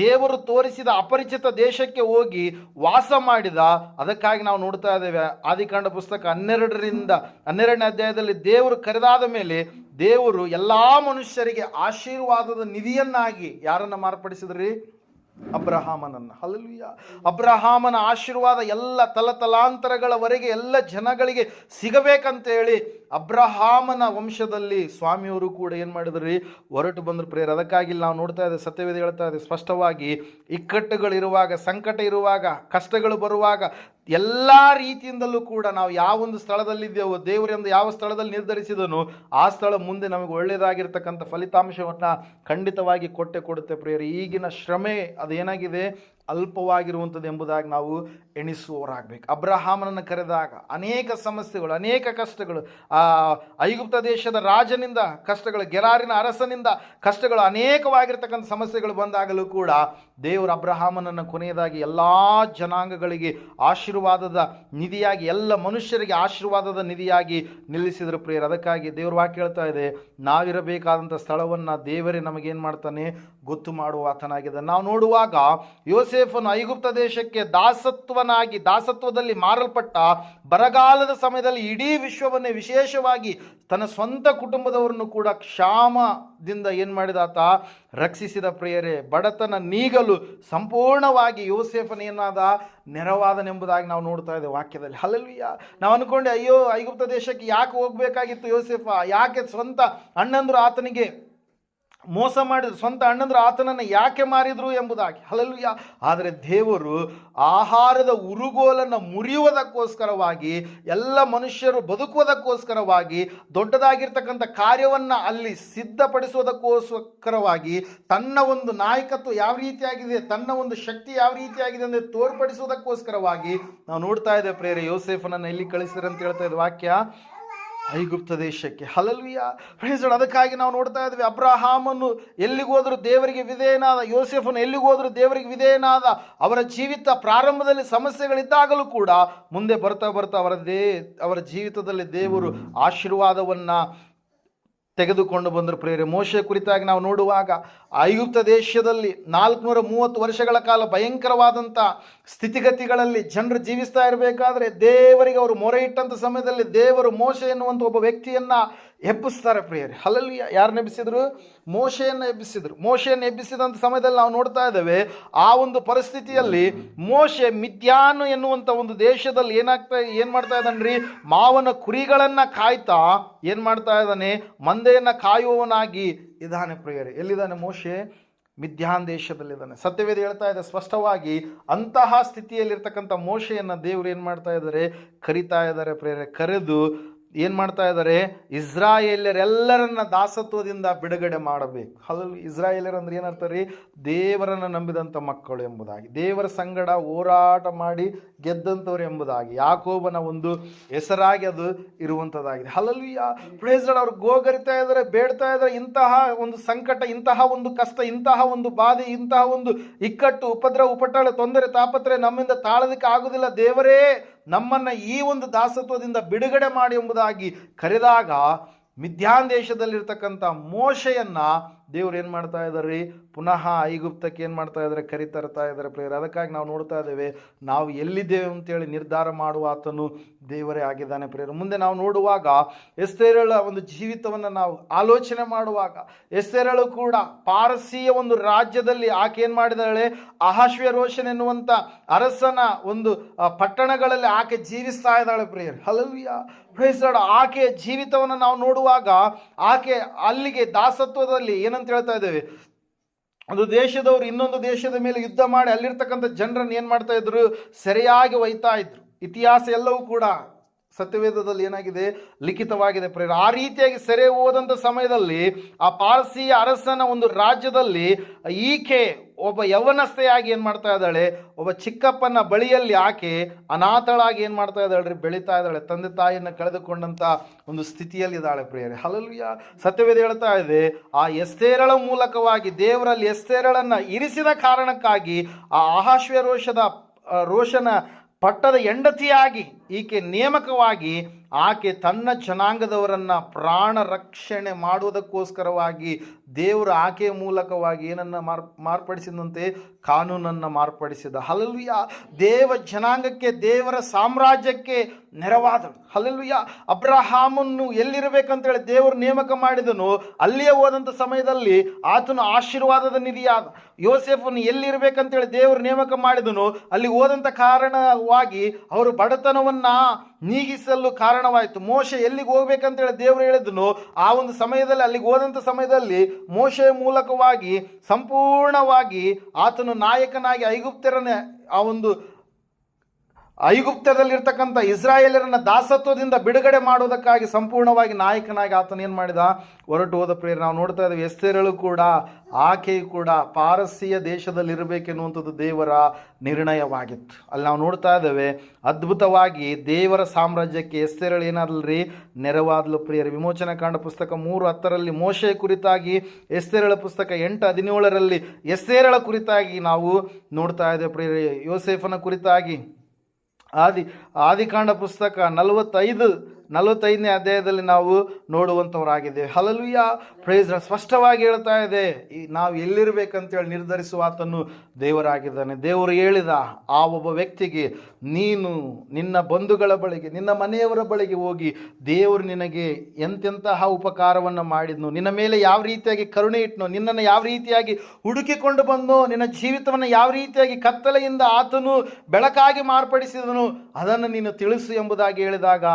ದೇವರು ತೋರಿಸಿದ ಅಪರಿಚಿತ ದೇಶಕ್ಕೆ ಹೋಗಿ ವಾಸ ಮಾಡಿದ. ಅದಕ್ಕಾಗಿ ನಾವು ನೋಡ್ತಾ ಇದ್ದೇವೆ ಆದಿಕಾಂಡ ಪುಸ್ತಕ 12ನೇ ಅಧ್ಯಾಯದಲ್ಲಿ ದೇವರು ಕರೆದಾದ ಮೇಲೆ ದೇವರು ಎಲ್ಲ ಮನುಷ್ಯರಿಗೆ ಆಶೀರ್ವಾದದ ನಿಧಿಯನ್ನಾಗಿ ಯಾರನ್ನು ಮಾರ್ಪಡಿಸಿದ್ರಿ? ಅಬ್ರಹಾಮನನ್ನು. ಹಲ್ಲೆಲೂಯಾ. ಅಬ್ರಹಾಮನ ಆಶೀರ್ವಾದ ಎಲ್ಲ ತಲತಲಾಂತರಗಳವರೆಗೆ ಎಲ್ಲ ಜನಗಳಿಗೆ ಸಿಗಬೇಕಂತೇಳಿ ಅಬ್ರಹಾಮನ ವಂಶದಲ್ಲಿ ಸ್ವಾಮಿಯವರು ಕೂಡ ಏನು ಮಾಡಿದ್ರಿ, ಹೊರಟು ಬಂದರು ಪ್ರಿಯರೇ. ಅದಕ್ಕಾಗಿ ನಾವು ನೋಡ್ತಾ ಇದ್ದೇವೆ, ಸತ್ಯವೇದ ಹೇಳ್ತಾ ಇದೆ ಸ್ಪಷ್ಟವಾಗಿ, ಇಕ್ಕಟ್ಟುಗಳಿರುವಾಗ, ಸಂಕಟ ಇರುವಾಗ, ಕಷ್ಟಗಳು ಬರುವಾಗ, ಎಲ್ಲ ರೀತಿಯಿಂದಲೂ ಕೂಡ ನಾವು ಯಾವೊಂದು ಸ್ಥಳದಲ್ಲಿದ್ದೇವೋ, ದೇವರೆಂದು ಯಾವ ಸ್ಥಳದಲ್ಲಿ ನಿರ್ಧರಿಸಿದನು ಆ ಸ್ಥಳ ಮುಂದೆ ನಮಗೆ ಒಳ್ಳೆಯದಾಗಿರ್ತಕ್ಕಂಥ ಫಲಿತಾಂಶವನ್ನು ಖಂಡಿತವಾಗಿ ಕೊಡುತ್ತೆ ಪ್ರಿಯರೇ. ಈಗಿನ ಶ್ರಮೆ ಅದೇನಾಗಿದೆ, ಅಲ್ಪವಾಗಿರುವಂಥದ್ದು ಎಂಬುದಾಗಿ ನಾವು ಎಣಿಸುವವರಾಗಬೇಕು. ಅಬ್ರಹಾಮನನ್ನು ಕರೆದಾಗ ಅನೇಕ ಸಮಸ್ಯೆಗಳು, ಅನೇಕ ಕಷ್ಟಗಳು, ಐಗುಪ್ತ ದೇಶದ ರಾಜನಿಂದ ಕಷ್ಟಗಳು, ಗೆರಾರಿನ ಅರಸನಿಂದ ಕಷ್ಟಗಳು, ಅನೇಕವಾಗಿರ್ತಕ್ಕಂಥ ಸಮಸ್ಯೆಗಳು ಬಂದಾಗಲೂ ಕೂಡ ದೇವರು ಅಬ್ರಹಾಮನನ್ನು ಕೊನೆಯದಾಗಿ ಎಲ್ಲ ಜನಾಂಗಗಳಿಗೆ ಆಶೀರ್ವಾದದ ನಿಧಿಯಾಗಿ, ಎಲ್ಲ ಮನುಷ್ಯರಿಗೆ ಆಶೀರ್ವಾದದ ನಿಧಿಯಾಗಿ ನಿಲ್ಲಿಸಿದರು ಪ್ರಿಯರು. ಅದಕ್ಕಾಗಿ ದೇವ್ರ ವಾಕ್ಯ ಹೇಳ್ತಾ ಇದೆ, ನಾವಿರಬೇಕಾದಂಥ ಸ್ಥಳವನ್ನು ದೇವರೇ ನಮಗೇನು ಮಾಡ್ತಾನೆ, ಗೊತ್ತು ಮಾಡುವ ಆತನಾಗಿದೆ. ನಾವು ನೋಡುವಾಗ ಯೋಸೇಫ್ ಯೋಸೇಫನು ಐಗುಪ್ತ ದೇಶಕ್ಕೆ ದಾಸತ್ವದಲ್ಲಿ ಮಾರಲ್ಪಟ್ಟ ಬರಗಾಲದ ಸಮಯದಲ್ಲಿ ಇಡೀ ವಿಶ್ವವನ್ನೇ, ವಿಶೇಷವಾಗಿ ತನ್ನ ಸ್ವಂತ ಕುಟುಂಬದವರನ್ನು ಕೂಡ ಕ್ಷಾಮದಿಂದ ಏನು ಮಾಡಿದಾತ ರಕ್ಷಿಸಿದ ಪ್ರಿಯರೇ. ಬಡತನ ನೀಗಲು ಸಂಪೂರ್ಣವಾಗಿ ಯೋಸೇಫನೇನಾದ ನೆರವಾದನೆಂಬುದಾಗಿ ನಾವು ನೋಡ್ತಾ ಇದ್ದೇವೆ ವಾಕ್ಯದಲ್ಲಿ. ಹಲ್ಲೆಲೂಯಾ. ನಾವು ಅಂದ್ಕೊಂಡೆ, ಅಯ್ಯೋ ಐಗುಪ್ತ ದೇಶಕ್ಕೆ ಯಾಕೆ ಹೋಗಬೇಕಾಗಿತ್ತು ಯೋಸೇಫ, ಯಾಕೆ ಸ್ವಂತ ಅಣ್ಣಂದ್ರು ಆತನಿಗೆ ಮೋಸ ಮಾಡಿದ್ರು, ಸ್ವಂತ ಅಣ್ಣಂದ್ರು ಆತನನ್ನು ಯಾಕೆ ಮಾರಿದ್ರು ಎಂಬುದಾಗಿ. ಹಲ್ಲೆಲೂಯಾ. ಆದರೆ ದೇವರು ಆಹಾರದ ಉರುಗೋಲನ್ನು ಮುರಿಯುವುದಕ್ಕೋಸ್ಕರವಾಗಿ, ಎಲ್ಲ ಮನುಷ್ಯರು ಬದುಕುವುದಕ್ಕೋಸ್ಕರವಾಗಿ, ದೊಡ್ಡದಾಗಿರ್ತಕ್ಕಂಥ ಕಾರ್ಯವನ್ನು ಅಲ್ಲಿ ಸಿದ್ಧಪಡಿಸುವುದಕ್ಕೋಸ್ಕರವಾಗಿ, ತನ್ನ ಒಂದು ನಾಯಕತ್ವ ಯಾವ ರೀತಿಯಾಗಿದೆ, ತನ್ನ ಒಂದು ಶಕ್ತಿ ಯಾವ ರೀತಿಯಾಗಿದೆ ಅಂದರೆ ತೋರ್ಪಡಿಸುವುದಕ್ಕೋಸ್ಕರವಾಗಿ ನಾವು ನೋಡ್ತಾ ಇದ್ದೇವೆ ಪ್ರೇರೆ. ಯೋಸೇಫನನ್ನು ಎಲ್ಲಿ ಕಳಿಸಿದ್ರೆ ಅಂತ ಹೇಳ್ತಾ ಇದ್ದ ವಾಕ್ಯ, ಐಗುಪ್ತ ದೇಶಕ್ಕೆ. ಹಲ್ಲೆಲೂಯಾ. Praise Lord. ಅದಕ್ಕಾಗಿ ನಾವು ನೋಡ್ತಾ ಇದ್ವಿ, ಅಬ್ರಹಾಮನು ಎಲ್ಲಿಗೋದ್ರು ದೇವರಿಗೆ ವಿಧೇಯನಾದ, ಯೋಸೇಫನು ಎಲ್ಲಿಗೋದ್ರು ದೇವರಿಗೆ ವಿಧೇಯನಾದ. ಅವರ ಜೀವಿತ ಪ್ರಾರಂಭದಲ್ಲಿ ಸಮಸ್ಯೆಗಳಿದ್ದಾಗಲೂ ಕೂಡ ಮುಂದೆ ಬರ್ತಾ ಅವರ ಜೀವಿತದಲ್ಲಿ ದೇವರು ಆಶೀರ್ವಾದವನ್ನು ತೆಗೆದುಕೊಂಡು ಬಂದರು ಪ್ರೇರೆ. ಮೋಶೆ ಕುರಿತಾಗಿ ನಾವು ನೋಡುವಾಗ, ಐಗುಪ್ತ ದೇಶದಲ್ಲಿ 430 ವರ್ಷಗಳ ಕಾಲ ಭಯಂಕರವಾದಂಥ ಸ್ಥಿತಿಗತಿಗಳಲ್ಲಿ ಜನರು ಜೀವಿಸ್ತಾ ಇರಬೇಕಾದ್ರೆ ದೇವರಿಗೆ ಅವರು ಮೊರೆ ಇಟ್ಟಂಥ ಸಮಯದಲ್ಲಿ ದೇವರು ಮೋಶೆ ಎನ್ನುವಂಥ ಒಬ್ಬ ವ್ಯಕ್ತಿಯನ್ನು ಎಬ್ಬಿಸ್ತಾರೆ ಪ್ರಿಯರೇ. ಹಲ್ಲೆಲೂಯಾ. ಯಾರನ್ನ ಎಬ್ಬಿಸಿದ್ರು? ಮೋಶೆಯನ್ನು ಎಬ್ಬಿಸಿದ್ರು. ಮೋಶೆಯನ್ನು ಎಬ್ಬಿಸಿದಂಥ ಸಮಯದಲ್ಲಿ ನಾವು ನೋಡ್ತಾ ಇದ್ದೇವೆ, ಆ ಒಂದು ಪರಿಸ್ಥಿತಿಯಲ್ಲಿ ಮೋಶೆ ಮಿದ್ಯಾನ್ ಎನ್ನುವಂಥ ಒಂದು ದೇಶದಲ್ಲಿ ಏನು ಮಾಡ್ತಾ ಇದ್ದಾನ್ರಿ, ಮಾವನ ಕುರಿಗಳನ್ನು ಕಾಯ್ತಾ ಏನು ಮಾಡ್ತಾ ಇದ್ದಾನೆ, ಮಂದೆಯನ್ನು ಕಾಯುವವನಾಗಿ ಇದ್ದಾನೆ ಪ್ರಿಯರೇ. ಎಲ್ಲಿದ್ದಾನೆ ಮೋಶೆ? ಮಿದ್ಯಾನ್ ದೇಶದಲ್ಲಿದ್ದಾನೆ. ಸತ್ಯವೇದ ಹೇಳ್ತಾ ಇದೆ ಸ್ಪಷ್ಟವಾಗಿ, ಅಂತಹ ಸ್ಥಿತಿಯಲ್ಲಿರ್ತಕ್ಕಂಥ ಮೋಶೆಯನ್ನು ದೇವರು ಏನು ಮಾಡ್ತಾ ಇದ್ದಾರೆ, ಕರಿತಾ ಇದ್ದಾರೆ ಪ್ರೇರೆ. ಕರೆದು ಏನು ಮಾಡ್ತಾ ಇದ್ದಾರೆ, ಇಸ್ರಾಯೇಲರೆಲ್ಲರನ್ನ ದಾಸತ್ವದಿಂದ ಬಿಡುಗಡೆ ಮಾಡಬೇಕು. ಹಲವು ಇಸ್ರಾಯೇಲರು ಅಂದ್ರೆ ಏನರ್ಥ ರೀ? ದೇವರನ್ನು ನಂಬಿದಂಥ ಮಕ್ಕಳು ಎಂಬುದಾಗಿ, ದೇವರ ಸಂಗಡ ಹೋರಾಟ ಮಾಡಿ ಗೆದ್ದಂಥವ್ರು ಎಂಬುದಾಗಿ, ಯಾಕೋಬನ ಒಂದು ಹೆಸರಾಗಿ ಅದು ಇರುವಂಥದ್ದಾಗಿದೆ. ಹಲ್ಲೆಲೂಯಾ. Praise lord. ಅವ್ರು ಗೋಗರಿತಾ ಇದ್ದಾರೆ, ಬೇಡ್ತಾ ಇದ್ದಾರೆ, ಇಂತಹ ಒಂದು ಸಂಕಟ, ಇಂತಹ ಒಂದು ಕಷ್ಟ, ಇಂತಹ ಒಂದು ಬಾಧೆ, ಇಂತಹ ಒಂದು ಇಕ್ಕಟ್ಟು, ಉಪದ್ರವ, ಉಪಟಳ, ತೊಂದರೆ, ತಾಪತ್ರೆ ನಮ್ಮಿಂದ ತಾಳೋದಕ್ಕೆ ಆಗುವುದಿಲ್ಲ. ದೇವರೇ ನಮ್ಮನ್ನು ಈ ಒಂದು ದಾಸತ್ವದಿಂದ ಬಿಡುಗಡೆ ಮಾಡಿ ಎಂಬುದಾಗಿ ಕರೆದಾಗ, ಮಿದ್ಯಾನ್ ದೇಶದಲ್ಲಿರ್ತಕ್ಕಂಥ ಮೋಶೆಯನ್ನು ದೇವ್ರು ಏನು ಮಾಡ್ತಾ ಇದ್ದಾರೆ, ಪುನಃ ಐಗುಪ್ತಕ್ಕೆ ಏನು ಮಾಡ್ತಾ ಇದ್ದಾರೆ, ಕರಿತರ್ತಾ ಇದ್ದಾರೆ ಪ್ರೇಯರ್. ಅದಕ್ಕಾಗಿ ನಾವು ನೋಡ್ತಾ ಇದ್ದೇವೆ, ನಾವು ಎಲ್ಲಿದ್ದೇವೆ ಅಂತೇಳಿ ನಿರ್ಧಾರ ಮಾಡುವ ಆತನು ದೇವರೇ ಆಗಿದ್ದಾನೆ ಪ್ರೇಯರ್. ಮುಂದೆ ನಾವು ನೋಡುವಾಗ, ಎಸ್ತೇರಳ ಒಂದು ಜೀವಿತವನ್ನು ನಾವು ಆಲೋಚನೆ ಮಾಡುವಾಗ, ಎಸ್ತೇರಳು ಕೂಡ ಪಾರಸಿಯ ಒಂದು ರಾಜ್ಯದಲ್ಲಿ ಆಕೆ ಏನು ಮಾಡಿದಾಳೆ, ಅಹಷ್ವೇರೋಷನ್ ಎನ್ನುವಂಥ ಅರಸನ ಒಂದು ಪಟ್ಟಣಗಳಲ್ಲಿ ಆಕೆ ಜೀವಿಸ್ತಾ ಇದ್ದಾಳೆ ಪ್ರೇಯರ್. ಹಲ್ಲೆಲೂಯಾ. Praise lord. ಆಕೆಯ ಜೀವಿತವನ್ನು ನಾವು ನೋಡುವಾಗ, ಆಕೆ ಅಲ್ಲಿಗೆ ದಾಸತ್ವದಲ್ಲಿ ಏನಂತ ಹೇಳ್ತಾ ಇದ್ದೇವೆ, ಒಂದು ದೇಶದವರು ಇನ್ನೊಂದು ದೇಶದ ಮೇಲೆ ಯುದ್ಧ ಮಾಡಿ ಅಲ್ಲಿರ್ತಕ್ಕಂಥ ಜನರನ್ನು ಏನು ಮಾಡ್ತಾ ಇದ್ರು, ಸೆರೆಯಾಗಿ ಒಯ್ತಾ ಇದ್ರು. ಇತಿಹಾಸ ಎಲ್ಲವೂ ಕೂಡ ಸತ್ಯವೇದದಲ್ಲಿ ಏನಾಗಿದೆ, ಲಿಖಿತವಾಗಿದೆ ಪ್ರೇರ. ಆ ರೀತಿಯಾಗಿ ಸೆರೆ ಹೋದಂಥ ಸಮಯದಲ್ಲಿ ಆ ಪಾರಸಿಯ ಅರಸನ ಒಂದು ರಾಜ್ಯದಲ್ಲಿ ಈಕೆ ಒಬ್ಬ ಯವನಸ್ಥೆಯಾಗಿ ಏನು ಮಾಡ್ತಾ ಇದ್ದಾಳೆ, ಒಬ್ಬ ಚಿಕ್ಕಪ್ಪನ ಬಳಿಯಲ್ಲಿ ಆಕೆ ಅನಾಥಳಾಗಿ ಏನು ಮಾಡ್ತಾ ಇದ್ದಾಳೆ, ಬೆಳೀತಾ ಇದ್ದಾಳೆ. ತಂದೆ ತಾಯಿಯನ್ನು ಕಳೆದುಕೊಂಡಂಥ ಒಂದು ಸ್ಥಿತಿಯಲ್ಲಿದ್ದಾಳೆ ಪ್ರಿಯರೇ. ಹಲ್ಲೆಲೂಯಾ. ಸತ್ಯವೇದ ಹೇಳ್ತಾ ಇದೆ, ಆ ಎಸ್ತೇರಳ ಮೂಲಕವಾಗಿ ದೇವರಲ್ಲಿ ಎಸ್ತೇರಳನ್ನು ಇರಿಸಿದ ಕಾರಣಕ್ಕಾಗಿ ಆ ರೋಷನ ಪಟ್ಟದ ಹೆಂಡತಿಯಾಗಿ ಈಕೆ ನೇಮಕವಾಗಿ ಆಕೆ ತನ್ನ ಜನಾಂಗದವರನ್ನು ಪ್ರಾಣ ರಕ್ಷಣೆ ಮಾಡುವುದಕ್ಕೋಸ್ಕರವಾಗಿ ದೇವರು ಆಕೆಯ ಮೂಲಕವಾಗಿ ಏನನ್ನು ಮಾರ್ಪಡಿಸಿದಂತೆ ಕಾನೂನನ್ನು ಮಾರ್ಪಡಿಸಿದ. ಹಲ್ಲೆಲೂಯಾ. ದೇವ ಜನಾಂಗಕ್ಕೆ, ದೇವರ ಸಾಮ್ರಾಜ್ಯಕ್ಕೆ ನೆರವಾದಳು. ಹಲ್ಲೆಲೂಯಾ. ಅಬ್ರಹಾಮನ್ನು ಎಲ್ಲಿರಬೇಕಂತೇಳಿ ದೇವರು ನೇಮಕ ಮಾಡಿದನು, ಅಲ್ಲಿಯೇ ಹೋದಂಥ ಸಮಯದಲ್ಲಿ ಆತನು ಆಶೀರ್ವಾದದ ನಿಧಿಯಾದ. ಯೋಸೇಫನು ಎಲ್ಲಿರಬೇಕಂತೇಳಿ ದೇವರು ನೇಮಕ ಮಾಡಿದನು, ಅಲ್ಲಿ ಹೋದಂಥ ಕಾರಣವಾಗಿ ಅವರು ಬಡತನವನ್ನು ನೀಗಿಸಲು ಕಾರಣವಾಯಿತು. ಮೋಶೆ ಎಲ್ಲಿಗೆ ಹೋಗ್ಬೇಕಂತೇಳಿ ದೇವರು ಹೇಳಿದನು, ಆ ಒಂದು ಸಮಯದಲ್ಲಿ ಅಲ್ಲಿಗೆ ಹೋದಂಥ ಸಮಯದಲ್ಲಿ ಮೋಶೆಯ ಮೂಲಕವಾಗಿ ಸಂಪೂರ್ಣವಾಗಿ ಆತನು ನಾಯಕನಾಗಿ ಐಗುಪ್ತದಲ್ಲಿರ್ತಕ್ಕಂಥ ಇಸ್ರಾಯೇಲರನ್ನ ದಾಸತ್ವದಿಂದ ಬಿಡುಗಡೆ ಮಾಡುವುದಕ್ಕಾಗಿ ಸಂಪೂರ್ಣವಾಗಿ ನಾಯಕನಾಗಿ ಆತನ ಏನು ಮಾಡಿದ, ಹೊರಟು ಹೋದ ಪ್ರಿಯರೇ. ನಾವು ನೋಡ್ತಾ ಇದ್ದೇವೆ, ಎಸ್ತೇರಳು ಕೂಡ, ಆಕೆಯು ಕೂಡ ಪಾರಸಿಯ ದೇಶದಲ್ಲಿರಬೇಕೆನ್ನುವಂಥದ್ದು ದೇವರ ನಿರ್ಣಯವಾಗಿತ್ತು. ಅಲ್ಲಿ ನಾವು ನೋಡ್ತಾ ಇದ್ದೇವೆ, ಅದ್ಭುತವಾಗಿ ದೇವರ ಸಾಮ್ರಾಜ್ಯಕ್ಕೆ ಎಸ್ತೇರಳು ಏನಾದಲ್ರಿ, ನೆರವಾದಲು ಪ್ರಿಯರೇ. ವಿಮೋಚನಾ ಕಾಂಡ ಪುಸ್ತಕ 3:10 ಮೋಶೆ ಕುರಿತಾಗಿ, ಎಸ್ತೇರಳ ಪುಸ್ತಕ 8:17 ಎಸ್ತೇರಳ ಕುರಿತಾಗಿ ನಾವು ನೋಡ್ತಾ ಇದ್ದೇವೆ ಪ್ರಿಯರೇ. ಯೋಸೇಫನ ಕುರಿತಾಗಿ ಆದಿಕಾಂಡ ಪುಸ್ತಕ 45 45ನೇ ಅಧ್ಯಾಯದಲ್ಲಿ ನಾವು ನೋಡುವಂಥವರಾಗಿದ್ದೇವೆ. Hallelujah, praise lord. ಸ್ಪಷ್ಟವಾಗಿ ಹೇಳ್ತಾ ಇದೆ, ನಾವು ಎಲ್ಲಿರ್ಬೇಕಂತೇಳಿ ನಿರ್ಧರಿಸುವ ಆತನು ದೇವರಾಗಿದ್ದಾನೆ. ದೇವರು ಹೇಳಿದ ಆ ಒಬ್ಬ ವ್ಯಕ್ತಿಗೆ, ನೀನು ನಿನ್ನ ಬಂಧುಗಳ ಬಳಿಗೆ, ನಿನ್ನ ಮನೆಯವರ ಬಳಿಗೆ ಹೋಗಿ ದೇವರು ನಿನಗೆ ಎಂತೆಂತಹ ಉಪಕಾರವನ್ನು ಮಾಡಿದ್ನು, ನಿನ್ನ ಮೇಲೆ ಯಾವ ರೀತಿಯಾಗಿ ಕರುಣೆ ಇಟ್ನು, ನಿನ್ನನ್ನು ಯಾವ ರೀತಿಯಾಗಿ ಹುಡುಕಿಕೊಂಡು ಬಂದು ನಿನ್ನ ಜೀವಿತವನ್ನು ಯಾವ ರೀತಿಯಾಗಿ ಕತ್ತಲೆಯಿಂದ ಆತನು ಬೆಳಕಾಗಿ ಮಾರ್ಪಡಿಸಿದನು, ಅದನ್ನು ನೀನು ತಿಳಿಸು ಎಂಬುದಾಗಿ ಹೇಳಿದಾಗ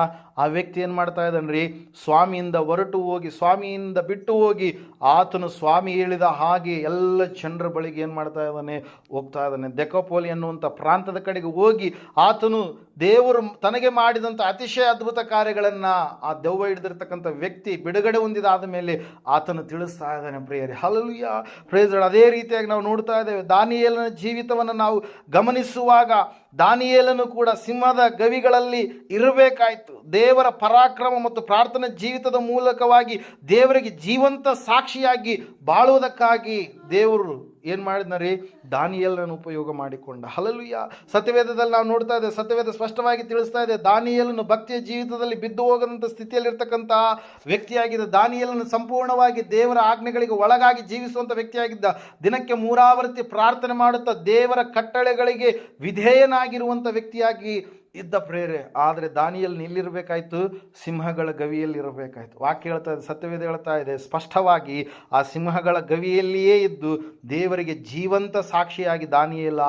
ಆ ವ್ಯಕ್ತಿ ಏನು ಮಾಡ್ತಾ ಇದ್ದಾನ್ರಿ, ಸ್ವಾಮಿಯಿಂದ ಹೊರಟು ಹೋಗಿ, ಸ್ವಾಮಿಯಿಂದ ಬಿಟ್ಟು ಹೋಗಿ, ಆತನು ಸ್ವಾಮಿ ಹೇಳಿದ ಹಾಗೆ ಎಲ್ಲ ಜನರ ಬಳಿಗೆ ಏನು ಮಾಡ್ತಾ ಇದ್ದಾನೆ, ಹೋಗ್ತಾ ಇದ್ದಾನೆ. ದೆಕೋಪೋಲಿ ಅನ್ನುವಂಥ ಪ್ರಾಂತದ ಕಡೆಗೆ ಹೋಗಿ ಆತನು ದೇವರು ತನಗೆ ಮಾಡಿದಂಥ ಅತಿಶಯ ಅದ್ಭುತ ಕಾರ್ಯಗಳನ್ನು ಆ ದೆವ್ವ ಹಿಡಿದಿರ್ತಕ್ಕಂಥ ವ್ಯಕ್ತಿ ಬಿಡುಗಡೆ ಹೊಂದಿದಾದ ಮೇಲೆ ಆತನು ತಿಳಿಸ್ತಾ ಇದ್ದಾನೆ. ಪ್ರಿಯರೇ, ಹಲ್ಲೆಲೂಯಾ, ಪ್ರೈಸ್ ಲಾರ್ಡ್. ಅದೇ ರೀತಿಯಾಗಿ ನಾವು ನೋಡ್ತಾ ಇದ್ದೇವೆ, ದಾನಿಯೇಲನ ಜೀವಿತವನ್ನು ನಾವು ಗಮನಿಸುವಾಗ ದಾನಿಯೇಲನು ಕೂಡ ಸಿಂಹದ ಗವಿಗಳಲ್ಲಿ ಇರಬೇಕಾಯಿತು. ದೇವರ ಪರಾಕ್ರಮ ಮತ್ತು ಪ್ರಾರ್ಥನಾ ಜೀವಿತದ ಮೂಲಕವಾಗಿ ದೇವರಿಗೆ ಜೀವಂತ ಸಾಕ್ಷಿಯಾಗಿ ಬಾಳುವುದಕ್ಕಾಗಿ ದೇವರು ಏನು ಮಾಡಿದ್ನರಿ, ದಾನಿಯೇಲನನ್ನು ಉಪಯೋಗ ಮಾಡಿಕೊಂಡ. ಹಲ್ಲೆಲೂಯಾ. ಸತ್ಯವೇದದಲ್ಲಿ ನಾವು ನೋಡ್ತಾ ಇದ್ದೇವೆ, ಸತ್ಯವೇದ ಸ್ಪಷ್ಟವಾಗಿ ತಿಳಿಸ್ತಾ ಇದೆ, ದಾನಿಯೇಲನು ಭಕ್ತಿಯ ಜೀವಿತದಲ್ಲಿ ಬಿದ್ದು ಹೋಗದಂಥ ಸ್ಥಿತಿಯಲ್ಲಿರ್ತಕ್ಕಂತಹ ವ್ಯಕ್ತಿಯಾಗಿದ್ದ. ದಾನಿಯೇಲನು ಸಂಪೂರ್ಣವಾಗಿ ದೇವರ ಆಜ್ಞೆಗಳಿಗೆ ಒಳಗಾಗಿ ಜೀವಿಸುವಂಥ ವ್ಯಕ್ತಿಯಾಗಿದ್ದ. ದಿನಕ್ಕೆ 3 ಆವರ್ತಿ ಪ್ರಾರ್ಥನೆ ಮಾಡುತ್ತಾ ದೇವರ ಕಟ್ಟಳೆಗಳಿಗೆ ವಿಧೇಯನಾಗಿರುವಂಥ ವ್ಯಕ್ತಿಯಾಗಿ ಇದ್ದ ಪ್ರೇರೆ. ಆದರೆ ದಾನಿಯೇಲ್ ನಿಲ್ಲಿರಬೇಕಾಯ್ತು, ಸಿಂಹಗಳ ಗವಿಯಲ್ಲಿ ಇರಬೇಕಾಯ್ತು. ವಾಕ್ಯ ಹೇಳ್ತಾ ಇದೆ, ಸತ್ಯವೇದ ಹೇಳ್ತಾ ಇದೆ ಸ್ಪಷ್ಟವಾಗಿ, ಆ ಸಿಂಹಗಳ ಗವಿಯಲ್ಲಿಯೇ ಇದ್ದು ದೇವರಿಗೆ ಜೀವಂತ ಸಾಕ್ಷಿಯಾಗಿ ದಾನಿಯೇಲ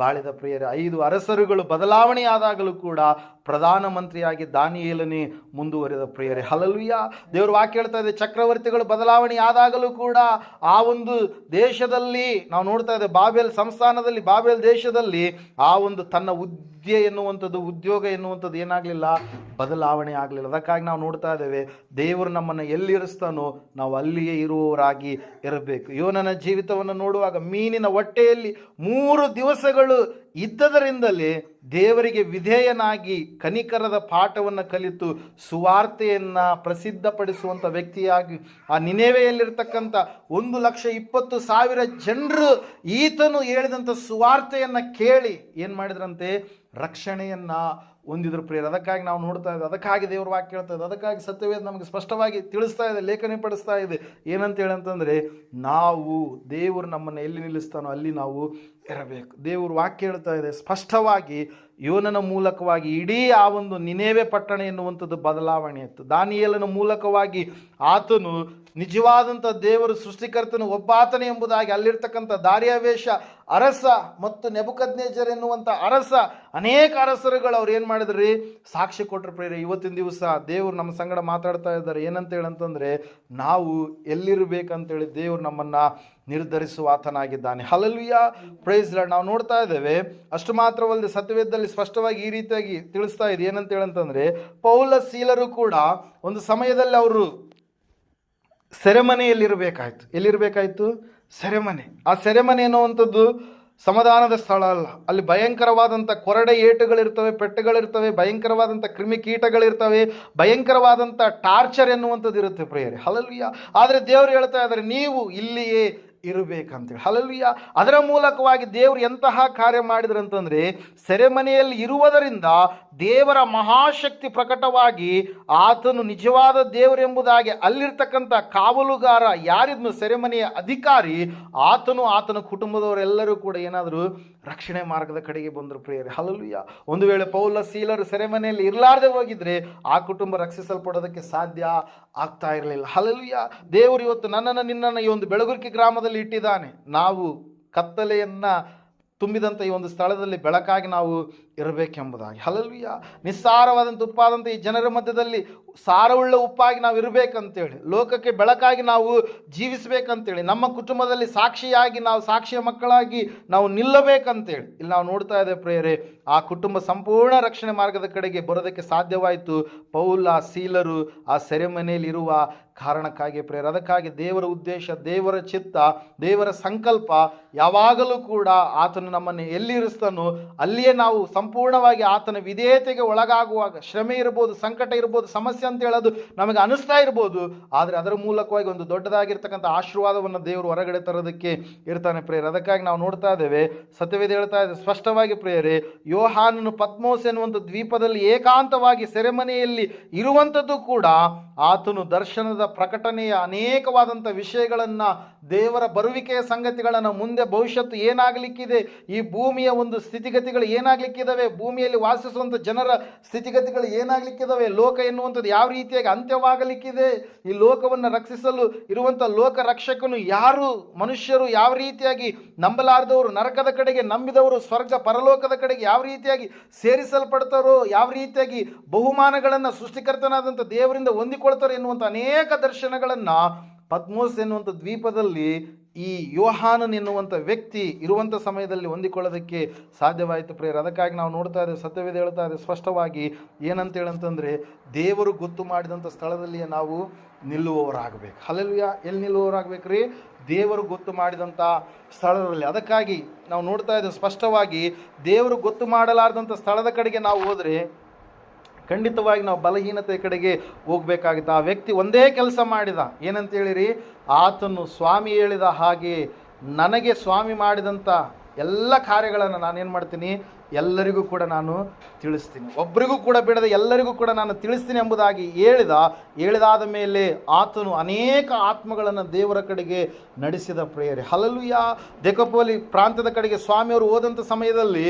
ಬಾಳಿದ ಪ್ರಿಯರೇ. 5 ಅರಸರುಗಳು ಬದಲಾವಣೆಯಾದಾಗಲೂ ಕೂಡ ಪ್ರಧಾನಮಂತ್ರಿಯಾಗಿ ದಾನಿಯೇಲನೇ ಮುಂದುವರಿದ ಪ್ರಿಯರೇ. ಹಲ್ಲೆಲೂಯಾ. ದೇವರು ವಾಕ್ಯ ಹೇಳ್ತಾ ಇದೆ, ಚಕ್ರವರ್ತಿಗಳು ಬದಲಾವಣೆ ಆದಾಗಲೂ ಕೂಡ ಆ ಒಂದು ದೇಶದಲ್ಲಿ ನಾವು ನೋಡ್ತಾ ಇದ್ದೇವೆ, ಬಾಬೆಲ್ ಸಂಸ್ಥಾನದಲ್ಲಿ, ಬಾಬೆಲ್ ದೇಶದಲ್ಲಿ ಆ ಒಂದು ತನ್ನ ಹುದ್ದೆ ಎನ್ನುವಂಥದ್ದು, ಉದ್ಯೋಗ ಎನ್ನುವಂಥದ್ದು ಏನಾಗಲಿಲ್ಲ, ಬದಲಾವಣೆ ಆಗಲಿಲ್ಲ. ಅದಕ್ಕಾಗಿ ನಾವು ನೋಡ್ತಾ ಇದ್ದೇವೆ, ದೇವರು ನಮ್ಮನ್ನು ಎಲ್ಲಿರಿಸ್ತಾನೋ ನಾವು ಅಲ್ಲಿಯೇ ಇರುವವರಾಗಿ ಇರಬೇಕು. ಯೋನನ ಜೀವಿತವನ್ನು ನೋಡುವಾಗ ಮೀನಿನ ಹೊಟ್ಟೆಯಲ್ಲಿ 3 ದಿವಸಗಳು ಇದ್ದದರಿಂದಲೇ ದೇವರಿಗೆ ವಿಧೇಯನಾಗಿ ಕನಿಕರದ ಪಾಠವನ್ನು ಕಲಿತು ಸುವಾರ್ತೆಯನ್ನು ಪ್ರಸಿದ್ಧಪಡಿಸುವಂಥ ವ್ಯಕ್ತಿಯಾಗಿ ಆ ನಿನೆವೆಯಲ್ಲಿರ್ತಕ್ಕಂಥ 1,20,000 ಜನರು ಈತನು ಹೇಳಿದಂಥ ಸುವಾರ್ತೆಯನ್ನು ಕೇಳಿ ಏನು ಮಾಡಿದ್ರಂತೆ, ರಕ್ಷಣೆಯನ್ನು ಹೊಂದಿದ್ರು ಪ್ರಿಯರು. ಅದಕ್ಕಾಗಿ ನಾವು ನೋಡ್ತಾ ಇದ್ದೇವೆ, ಅದಕ್ಕಾಗಿ ದೇವ್ರ ವಾಕ್ಯ ಹೇಳ್ತಾ ಇದೆ, ಅದಕ್ಕಾಗಿ ಸತ್ಯವೇದ ನಮಗೆ ಸ್ಪಷ್ಟವಾಗಿ ತಿಳಿಸ್ತಾ ಇದೆ, ಲೇಖನಿ ಪಡಿಸ್ತಾ ಇದೆ. ಏನಂತ ಹೇಳಂತಂದರೆ, ನಾವು ದೇವರು ನಮ್ಮನ್ನು ಎಲ್ಲಿ ನಿಲ್ಲಿಸ್ತಾನೋ ಅಲ್ಲಿ ನಾವು ಇರಬೇಕು. ದೇವರು ವಾಕ್ಯ ಹೇಳ್ತಾ ಇದೆ ಸ್ಪಷ್ಟವಾಗಿ, ಯೋನನ ಮೂಲಕವಾಗಿ ಇಡೀ ಆ ಒಂದು ನಿನೆವೆ ಪಟ್ಟಣ ಎನ್ನುವಂಥದ್ದು ಬದಲಾವಣೆ ಇತ್ತು. ದಾನಿಯೇಲನ ಮೂಲಕವಾಗಿ ಆತನು ನಿಜವಾದಂಥ ದೇವರು ಸೃಷ್ಟಿಕರ್ತನು ಒಬ್ಬಾತನೇ ಎಂಬುದಾಗಿ ಅಲ್ಲಿರ್ತಕ್ಕಂಥ ದಾರ್ಯಾವೇಶ ಅರಸ ಮತ್ತು ನೆಬೂಕದ್ನೆಚ್ಚರ್ ಎನ್ನುವಂಥ ಅರಸ, ಅನೇಕ ಅರಸರುಗಳು ಅವ್ರು ಏನು ಮಾಡಿದ್ರಿ, ಸಾಕ್ಷಿ ಕೊಟ್ಟರು ಪ್ರಿಯರೇ. ಇವತ್ತಿನ ದಿವಸ ದೇವರು ನಮ್ಮ ಸಂಗಡ ಮಾತಾಡ್ತಾ ಇದ್ದಾರೆ. ಏನಂತ ಹೇಳಂತಂದರೆ, ನಾವು ಎಲ್ಲಿರಬೇಕಂತೇಳಿ ದೇವರು ನಮ್ಮನ್ನು ನಿರ್ಧರಿಸುವ ಆತನಾಗಿದ್ದಾನೆ. Hallelujah, praise Lord. ನಾವು ನೋಡ್ತಾ ಇದ್ದೇವೆ, ಅಷ್ಟು ಮಾತ್ರವಲ್ಲದೆ ಸತ್ಯವೇದದಲ್ಲಿ ಸ್ಪಷ್ಟವಾಗಿ ಈ ರೀತಿಯಾಗಿ ತಿಳಿಸ್ತಾ ಇದೆ. ಏನಂತ ಹೇಳಂತಂದರೆ, ಪೌಲ ಸೀಲರು ಕೂಡ ಒಂದು ಸಮಯದಲ್ಲಿ ಅವರು ಸೆರೆಮನೆಯಲ್ಲಿರಬೇಕಾಯ್ತು. ಎಲ್ಲಿರಬೇಕಾಯ್ತು? ಸೆರೆಮನೆ. ಆ ಸೆರೆಮನೆ ಅನ್ನುವಂಥದ್ದು ಸಮಾಧಾನದ ಸ್ಥಳ ಅಲ್ಲ. ಅಲ್ಲಿ ಭಯಂಕರವಾದಂಥ ಕೊರಡೆ ಏಟುಗಳಿರ್ತವೆ, ಪೆಟ್ಟುಗಳಿರ್ತವೆ, ಭಯಂಕರವಾದಂಥ ಕ್ರಿಮಿಕೀಟಗಳಿರ್ತವೆ, ಭಯಂಕರವಾದಂಥ ಟಾರ್ಚರ್ ಎನ್ನುವಂಥದ್ದು ಇರುತ್ತೆ ಪ್ರಿಯರೇ. ಹಲ್ಲೆಲೂಯಾ. ಆದರೆ ದೇವರು ಹೇಳ್ತಾ ಇದ್ದಾರೆ, ನೀವು ಇಲ್ಲಿಯೇ ಇರಬೇಕಂತೇಳಿ. ಹಲ್ಲೆಲೂಯಾ. ಅದರ ಮೂಲಕವಾಗಿ ದೇವರು ಎಂತಹ ಕಾರ್ಯ ಮಾಡಿದ್ರು ಅಂತಂದರೆ, ಸೆರೆಮನೆಯಲ್ಲಿ ಇರುವುದರಿಂದ ದೇವರ ಮಹಾಶಕ್ತಿ ಪ್ರಕಟವಾಗಿ ಆತನು ನಿಜವಾದ ದೇವರು ಎಂಬುದಾಗಿ ಅಲ್ಲಿರ್ತಕ್ಕಂಥ ಕಾವಲುಗಾರ ಯಾರಿದ್ನು, ಸೆರೆಮನೆಯ ಅಧಿಕಾರಿ, ಆತನು ಆತನ ಕುಟುಂಬದವರೆಲ್ಲರೂ ಕೂಡ ಏನಾದರೂ ರಕ್ಷಣೆ ಮಾರ್ಗದ ಕಡೆಗೆ ಬಂದರು ಪ್ರಿಯರೇ. ಹಲ್ಲೆಲೂಯಾ. ಒಂದು ವೇಳೆ ಪೌಲ ಸೀಲರು ಸೆರೆಮನೆಯಲ್ಲಿ ಇರಲಾರ್ದೆ ಹೋಗಿದ್ರೆ ಆ ಕುಟುಂಬ ರಕ್ಷಿಸಲ್ಪಡೋದಕ್ಕೆ ಸಾಧ್ಯ ಆಗ್ತಾ ಇರಲಿಲ್ಲ. ಹಲ್ಲೆಲೂಯಾ. ದೇವರು ಇವತ್ತು ನನ್ನನ್ನು ನಿನ್ನನ್ನು ಈ ಒಂದು ಬೆಳಗುರ್ಕಿ ಗ್ರಾಮದಲ್ಲಿ ಇಟ್ಟಿದ್ದಾನೆ. ನಾವು ಕತ್ತಲೆಯನ್ನು ತುಂಬಿದಂಥ ಈ ಒಂದು ಸ್ಥಳದಲ್ಲಿ ಬೆಳಕಾಗಿ ನಾವು ಇರಬೇಕೆಂಬುದಾಗಿ. ಹಲ್ಲೆಲೂಯಾ. ನಿಸ್ಸಾರವಾದಂಥ ಉಪ್ಪಾದಂಥ ಈ ಜನರ ಮಧ್ಯದಲ್ಲಿ ಸಾರವುಳ್ಳ ಉಪ್ಪಾಗಿ ನಾವು ಇರಬೇಕಂತೇಳಿ, ಲೋಕಕ್ಕೆ ಬೆಳಕಾಗಿ ನಾವು ಜೀವಿಸಬೇಕಂತೇಳಿ, ನಮ್ಮ ಕುಟುಂಬದಲ್ಲಿ ಸಾಕ್ಷಿಯಾಗಿ ನಾವು ಸಾಕ್ಷಿಯ ಮಕ್ಕಳಾಗಿ ನಾವು ನಿಲ್ಲಬೇಕಂತೇಳಿ ಇಲ್ಲಿ ನಾವು ನೋಡ್ತಾ ಇದ್ದೇವೆ ಪ್ರಿಯರೇ. ಆ ಕುಟುಂಬ ಸಂಪೂರ್ಣ ರಕ್ಷಣೆ ಮಾರ್ಗದ ಕಡೆಗೆ ಬರೋದಕ್ಕೆ ಸಾಧ್ಯವಾಯಿತು ಪೌಲ ಸೀಲರು ಆ ಸೆರೆಮನೆಯಲ್ಲಿ ಇರುವ ಕಾರಣಕ್ಕಾಗಿ ಪ್ರಿಯರೇ. ಅದಕ್ಕಾಗಿ ದೇವರ ಉದ್ದೇಶ, ದೇವರ ಚಿತ್ತ, ದೇವರ ಸಂಕಲ್ಪ ಯಾವಾಗಲೂ ಕೂಡ ಆತನು ನಮ್ಮನ್ನು ಎಲ್ಲಿ ಇರಿಸ್ತಾನೋ ಅಲ್ಲಿಯೇ ನಾವು ಸಂಪೂರ್ಣವಾಗಿ ಆತನ ವಿಧೇಯತೆಗೆ ಒಳಗಾಗುವಾಗ, ಶ್ರಮೆ ಇರ್ಬೋದು, ಸಂಕಟ ಇರ್ಬೋದು, ಸಮಸ್ಯೆ ಅಂತ ಹೇಳೋದು ನಮಗೆ ಅನಿಸ್ತಾ ಇರ್ಬೋದು, ಆದರೆ ಅದರ ಮೂಲಕವಾಗಿ ಒಂದು ದೊಡ್ಡದಾಗಿರ್ತಕ್ಕಂಥ ಆಶೀರ್ವಾದವನ್ನು ದೇವರು ಹೊರಗಡೆ ತರೋದಕ್ಕೆ ಇರ್ತಾನೆ ಪ್ರೇಯರ್. ಅದಕ್ಕಾಗಿ ನಾವು ನೋಡ್ತಾ ಇದ್ದೇವೆ, ಸತ್ಯವೇದ ಹೇಳ್ತಾ ಇದೆ ಸ್ಪಷ್ಟವಾಗಿ ಪ್ರೇಯರೇ, ಯೋಹಾನನು ಪತ್ಮೋಸ್ ಎನ್ನುವಂಥ ದ್ವೀಪದಲ್ಲಿ ಏಕಾಂತವಾಗಿ ಸೆರೆಮನೆಯಲ್ಲಿ ಇರುವಂಥದ್ದು ಕೂಡ ಆತನು ದರ್ಶನದ ಪ್ರಕಟಣೆಯ ಅನೇಕವಾದಂಥ ವಿಷಯಗಳನ್ನು, ದೇವರ ಬರುವಿಕೆಯ ಸಂಗತಿಗಳನ್ನು, ಮುಂದೆ ಭವಿಷ್ಯತ್ತು ಏನಾಗಲಿಕ್ಕಿದೆ, ಈ ಭೂಮಿಯ ಒಂದು ಸ್ಥಿತಿಗತಿಗಳು ಏನಾಗಲಿಕ್ಕಿದ್ದಾವೆ, ಭೂಮಿಯಲ್ಲಿ ವಾಸಿಸುವಂಥ ಜನರ ಸ್ಥಿತಿಗತಿಗಳು ಏನಾಗಲಿಕ್ಕಿದ್ದಾವೆ, ಲೋಕ ಎನ್ನುವಂಥದ್ದು ಯಾವ ರೀತಿಯಾಗಿ ಅಂತ್ಯವಾಗಲಿಕ್ಕಿದೆ, ಈ ಲೋಕವನ್ನು ರಕ್ಷಿಸಲು ಇರುವಂಥ ಲೋಕ ರಕ್ಷಕನು ಯಾರು, ಮನುಷ್ಯರು ಯಾವ ರೀತಿಯಾಗಿ ನಂಬಲಾರದವರು ನರಕದ ಕಡೆಗೆ, ನಂಬಿದವರು ಸ್ವರ್ಗ ಪರಲೋಕದ ಕಡೆಗೆ ಯಾವ ರೀತಿಯಾಗಿ ಸೇರಿಸಲ್ಪಡ್ತಾರೋ, ಯಾವ ರೀತಿಯಾಗಿ ಬಹುಮಾನಗಳನ್ನು ಸೃಷ್ಟಿಕರ್ತನಾದಂಥ ದೇವರಿಂದ ಹೊಂದಿಕೊಳ್ತಾರೆ ಎನ್ನುವಂಥ ಅನೇಕ ದರ್ಶನಗಳನ್ನು ಪತ್ಮೋಸ್ ಎನ್ನುವಂಥ ದ್ವೀಪದಲ್ಲಿ ಈ ಯೋಹಾನನ್ ಎನ್ನುವಂಥ ವ್ಯಕ್ತಿ ಇರುವಂಥ ಸಮಯದಲ್ಲಿ ಹೊಂದಿಕೊಳ್ಳೋದಕ್ಕೆ ಸಾಧ್ಯವಾಯಿತು ಪ್ರೇಯರ್. ಅದಕ್ಕಾಗಿ ನಾವು ನೋಡ್ತಾ ಇದ್ದೇವೆ, ಸತ್ಯವೇದ ಹೇಳ್ತಾ ಇದೆ ಸ್ಪಷ್ಟವಾಗಿ ಏನಂತೇಳಂತಂದರೆ, ದೇವರು ಗೊತ್ತು ಮಾಡಿದಂಥ ಸ್ಥಳದಲ್ಲಿಯೇ ನಾವು ನಿಲ್ಲುವವರಾಗಬೇಕು. ಹಲ್ಲೆಲೂಯಾ. ಎಲ್ಲಿ ನಿಲ್ಲುವವರಾಗಬೇಕು ರೀ? ದೇವರು ಗೊತ್ತು ಮಾಡಿದಂಥ ಸ್ಥಳದಲ್ಲಿ. ಅದಕ್ಕಾಗಿ ನಾವು ನೋಡ್ತಾ ಇದ್ದೇವೆ ಸ್ಪಷ್ಟವಾಗಿ, ದೇವರು ಗೊತ್ತು ಮಾಡಲಾರ್ದಂಥ ಸ್ಥಳದ ಕಡೆಗೆ ನಾವು ಹೋದರೆ ಖಂಡಿತವಾಗಿ ನಾವು ಬಲಹೀನತೆ ಕಡೆಗೆ ಹೋಗಬೇಕಾಗಿತ್ತು. ಆ ವ್ಯಕ್ತಿ ಒಂದೇ ಕೆಲಸ ಮಾಡಿದ, ಏನಂತೇಳಿರಿ, ಆತನು ಸ್ವಾಮಿ ಹೇಳಿದ ಹಾಗೆ ನನಗೆ ಸ್ವಾಮಿ ಮಾಡಿದಂಥ ಎಲ್ಲ ಕಾರ್ಯಗಳನ್ನು ನಾನೇನು ಮಾಡ್ತೀನಿ, ಎಲ್ಲರಿಗೂ ಕೂಡ ನಾನು ತಿಳಿಸ್ತೀನಿ, ಒಬ್ಬರಿಗೂ ಕೂಡ ಬಿಡದೆ ಎಲ್ಲರಿಗೂ ಕೂಡ ನಾನು ತಿಳಿಸ್ತೀನಿ ಎಂಬುದಾಗಿ ಹೇಳಿದಾದ ಮೇಲೆ ಆತನು ಅನೇಕ ಆತ್ಮಗಳನ್ನು ದೇವರ ಕಡೆಗೆ ನಡೆಸಿದ ಪ್ರೇಯರ್. ಹಲ್ಲೆಲೂಯಾ. ದೆಕಪೋಲಿ ಪ್ರಾಂತ್ಯದ ಕಡೆಗೆ ಸ್ವಾಮಿಯವರು ಹೋದಂಥ ಸಮಯದಲ್ಲಿ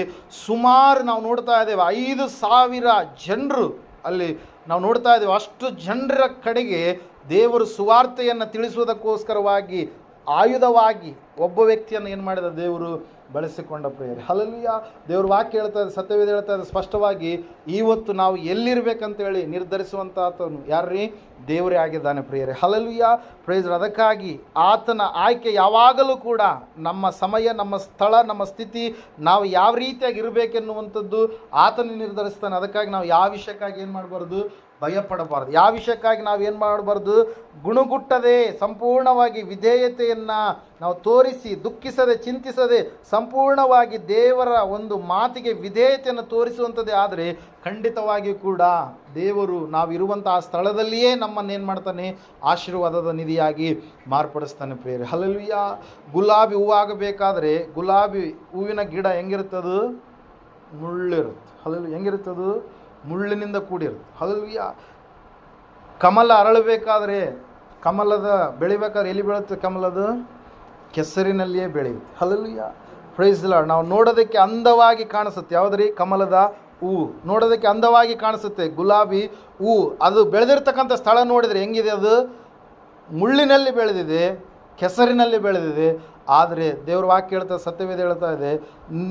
ಸುಮಾರು ನಾವು ನೋಡ್ತಾ ಇದ್ದೇವೆ 5,000 ಜನರು ಅಲ್ಲಿ ನಾವು ನೋಡ್ತಾ ಇದ್ದೇವೆ. ಅಷ್ಟು ಜನರ ಕಡೆಗೆ ದೇವರು ಸುವಾರ್ತೆಯನ್ನು ತಿಳಿಸುವುದಕ್ಕೋಸ್ಕರವಾಗಿ ಆಯುಧವಾಗಿ ಒಬ್ಬ ವ್ಯಕ್ತಿಯನ್ನು ಏನು ಮಾಡಿದ, ದೇವರು ಬಳಸಿಕೊಂಡ ಪ್ರೇಯರ್. ಹಲ್ಲೆಲೂಯಾ. ದೇವ್ರ ವಾಕ್ಯ ಹೇಳ್ತಾ ಇದೆ, ಸತ್ಯವೇದ ಹೇಳ್ತಾ ಇದೆ ಸ್ಪಷ್ಟವಾಗಿ, ಇವತ್ತು ನಾವು ಎಲ್ಲಿರ್ಬೇಕಂತೇಳಿ ನಿರ್ಧರಿಸುವಂಥ ಆತನು ಯಾರ್ರೀ? ದೇವರೇ ಆಗಿದ್ದಾನೆ ಪ್ರೇಯರೇ. ಹಲ್ಲೆಲೂಯಾ. ಪ್ರೈಸ್. ಅದಕ್ಕಾಗಿ ಆತನ ಆಯ್ಕೆ ಯಾವಾಗಲೂ ಕೂಡ ನಮ್ಮ ಸಮಯ, ನಮ್ಮ ಸ್ಥಳ, ನಮ್ಮ ಸ್ಥಿತಿ, ನಾವು ಯಾವ ರೀತಿಯಾಗಿ ಇರಬೇಕೆನ್ನುವಂಥದ್ದು ಆತನೇ ನಿರ್ಧರಿಸ್ತಾನೆ. ಅದಕ್ಕಾಗಿ ನಾವು ಯಾವ ವಿಷಯಕ್ಕಾಗಿ ಏನು ಮಾಡಬಾರ್ದು, ಭಯಪಡಬಾರ್ದು. ಯಾವ ವಿಷಯಕ್ಕಾಗಿ ನಾವು ಏನು ಮಾಡಬಾರ್ದು, ಗುಣಗುಟ್ಟದೆ ಸಂಪೂರ್ಣವಾಗಿ ವಿಧೇಯತೆಯನ್ನು ನಾವು ತೋರಿಸಿ, ದುಃಖಿಸದೆ, ಚಿಂತಿಸದೆ, ಸಂಪೂರ್ಣವಾಗಿ ದೇವರ ಒಂದು ಮಾತಿಗೆ ವಿಧೇಯತೆಯನ್ನು ತೋರಿಸುವಂಥದ್ದೇ ಆದರೆ ಖಂಡಿತವಾಗಿಯೂ ಕೂಡ ದೇವರು ನಾವಿರುವಂಥ ಆ ಸ್ಥಳದಲ್ಲಿಯೇ ನಮ್ಮನ್ನೇನು ಮಾಡ್ತಾನೆ, ಆಶೀರ್ವಾದದ ನಿಧಿಯಾಗಿ ಮಾರ್ಪಡಿಸ್ತಾನೆ ಪ್ರೇಯರ್. ಹಲ್ಲೆಲೂಯಾ. ಗುಲಾಬಿ ಹೂವಾಗಬೇಕಾದ್ರೆ ಗುಲಾಬಿ ಹೂವಿನ ಗಿಡ ಹೆಂಗಿರ್ತದು, ಮುಳ್ಳಿರುತ್ತೆ. ಹಲ್ಲೆಲೂಯಾ. ಹೆಂಗಿರ್ತದು, ಮುಳ್ಳಿನಿಂದ ಕೂಡಿರುತ್ತೆ. ಹಲ್ಲೆಲೂಯಾ. ಕಮಲ ಅರಳಬೇಕಾದ್ರೆ, ಕಮಲದ ಬೆಳಿಬೇಕಾದ್ರೆ ಎಲ್ಲಿ ಬೆಳೆಯುತ್ತೆ, ಕಮಲದ ಕೆಸರಿನಲ್ಲಿಯೇ ಬೆಳೆಯುತ್ತೆ. ಹಲ್ಲೆಲೂಯಾ. Praise the Lord. ನಾವು ನೋಡೋದಕ್ಕೆ ಅಂದವಾಗಿ ಕಾಣಿಸುತ್ತೆ, ಯಾವುದ್ರಿ? ಕಮಲದ ಹೂವು ನೋಡೋದಕ್ಕೆ ಅಂದವಾಗಿ ಕಾಣಿಸುತ್ತೆ. ಗುಲಾಬಿ ಹೂವು ಅದು ಬೆಳೆದಿರ್ತಕ್ಕಂಥ ಸ್ಥಳ ನೋಡಿದರೆ ಹೆಂಗಿದೆ, ಅದು ಮುಳ್ಳಿನಲ್ಲಿ ಬೆಳೆದಿದೆ, ಕೆಸರಿನಲ್ಲಿ ಬೆಳೆದಿದೆ. ಆದರೆ ದೇವ್ರ ವಾಕ್ಯ ಹೇಳ್ತಾ, ಸತ್ಯವೇದ ಹೇಳ್ತಾ ಇದೆ,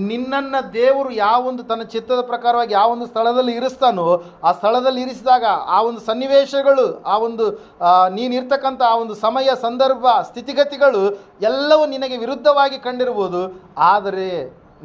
ನಿನ್ನನ್ನು ದೇವರು ಯಾವೊಂದು ತನ್ನ ಚಿತ್ತದ ಪ್ರಕಾರವಾಗಿ ಯಾವೊಂದು ಸ್ಥಳದಲ್ಲಿ ಇರಿಸ್ತಾನೋ ಆ ಸ್ಥಳದಲ್ಲಿ ಇರಿಸಿದಾಗ ಆ ಒಂದು ಸನ್ನಿವೇಶಗಳು, ಆ ಒಂದು ನೀನಿರ್ತಕ್ಕಂಥ ಆ ಒಂದು ಸಮಯ, ಸಂದರ್ಭ, ಸ್ಥಿತಿಗತಿಗಳು ಎಲ್ಲವೂ ನಿನಗೆ ವಿರುದ್ಧವಾಗಿ ಕಂಡಿರ್ಬೋದು. ಆದರೆ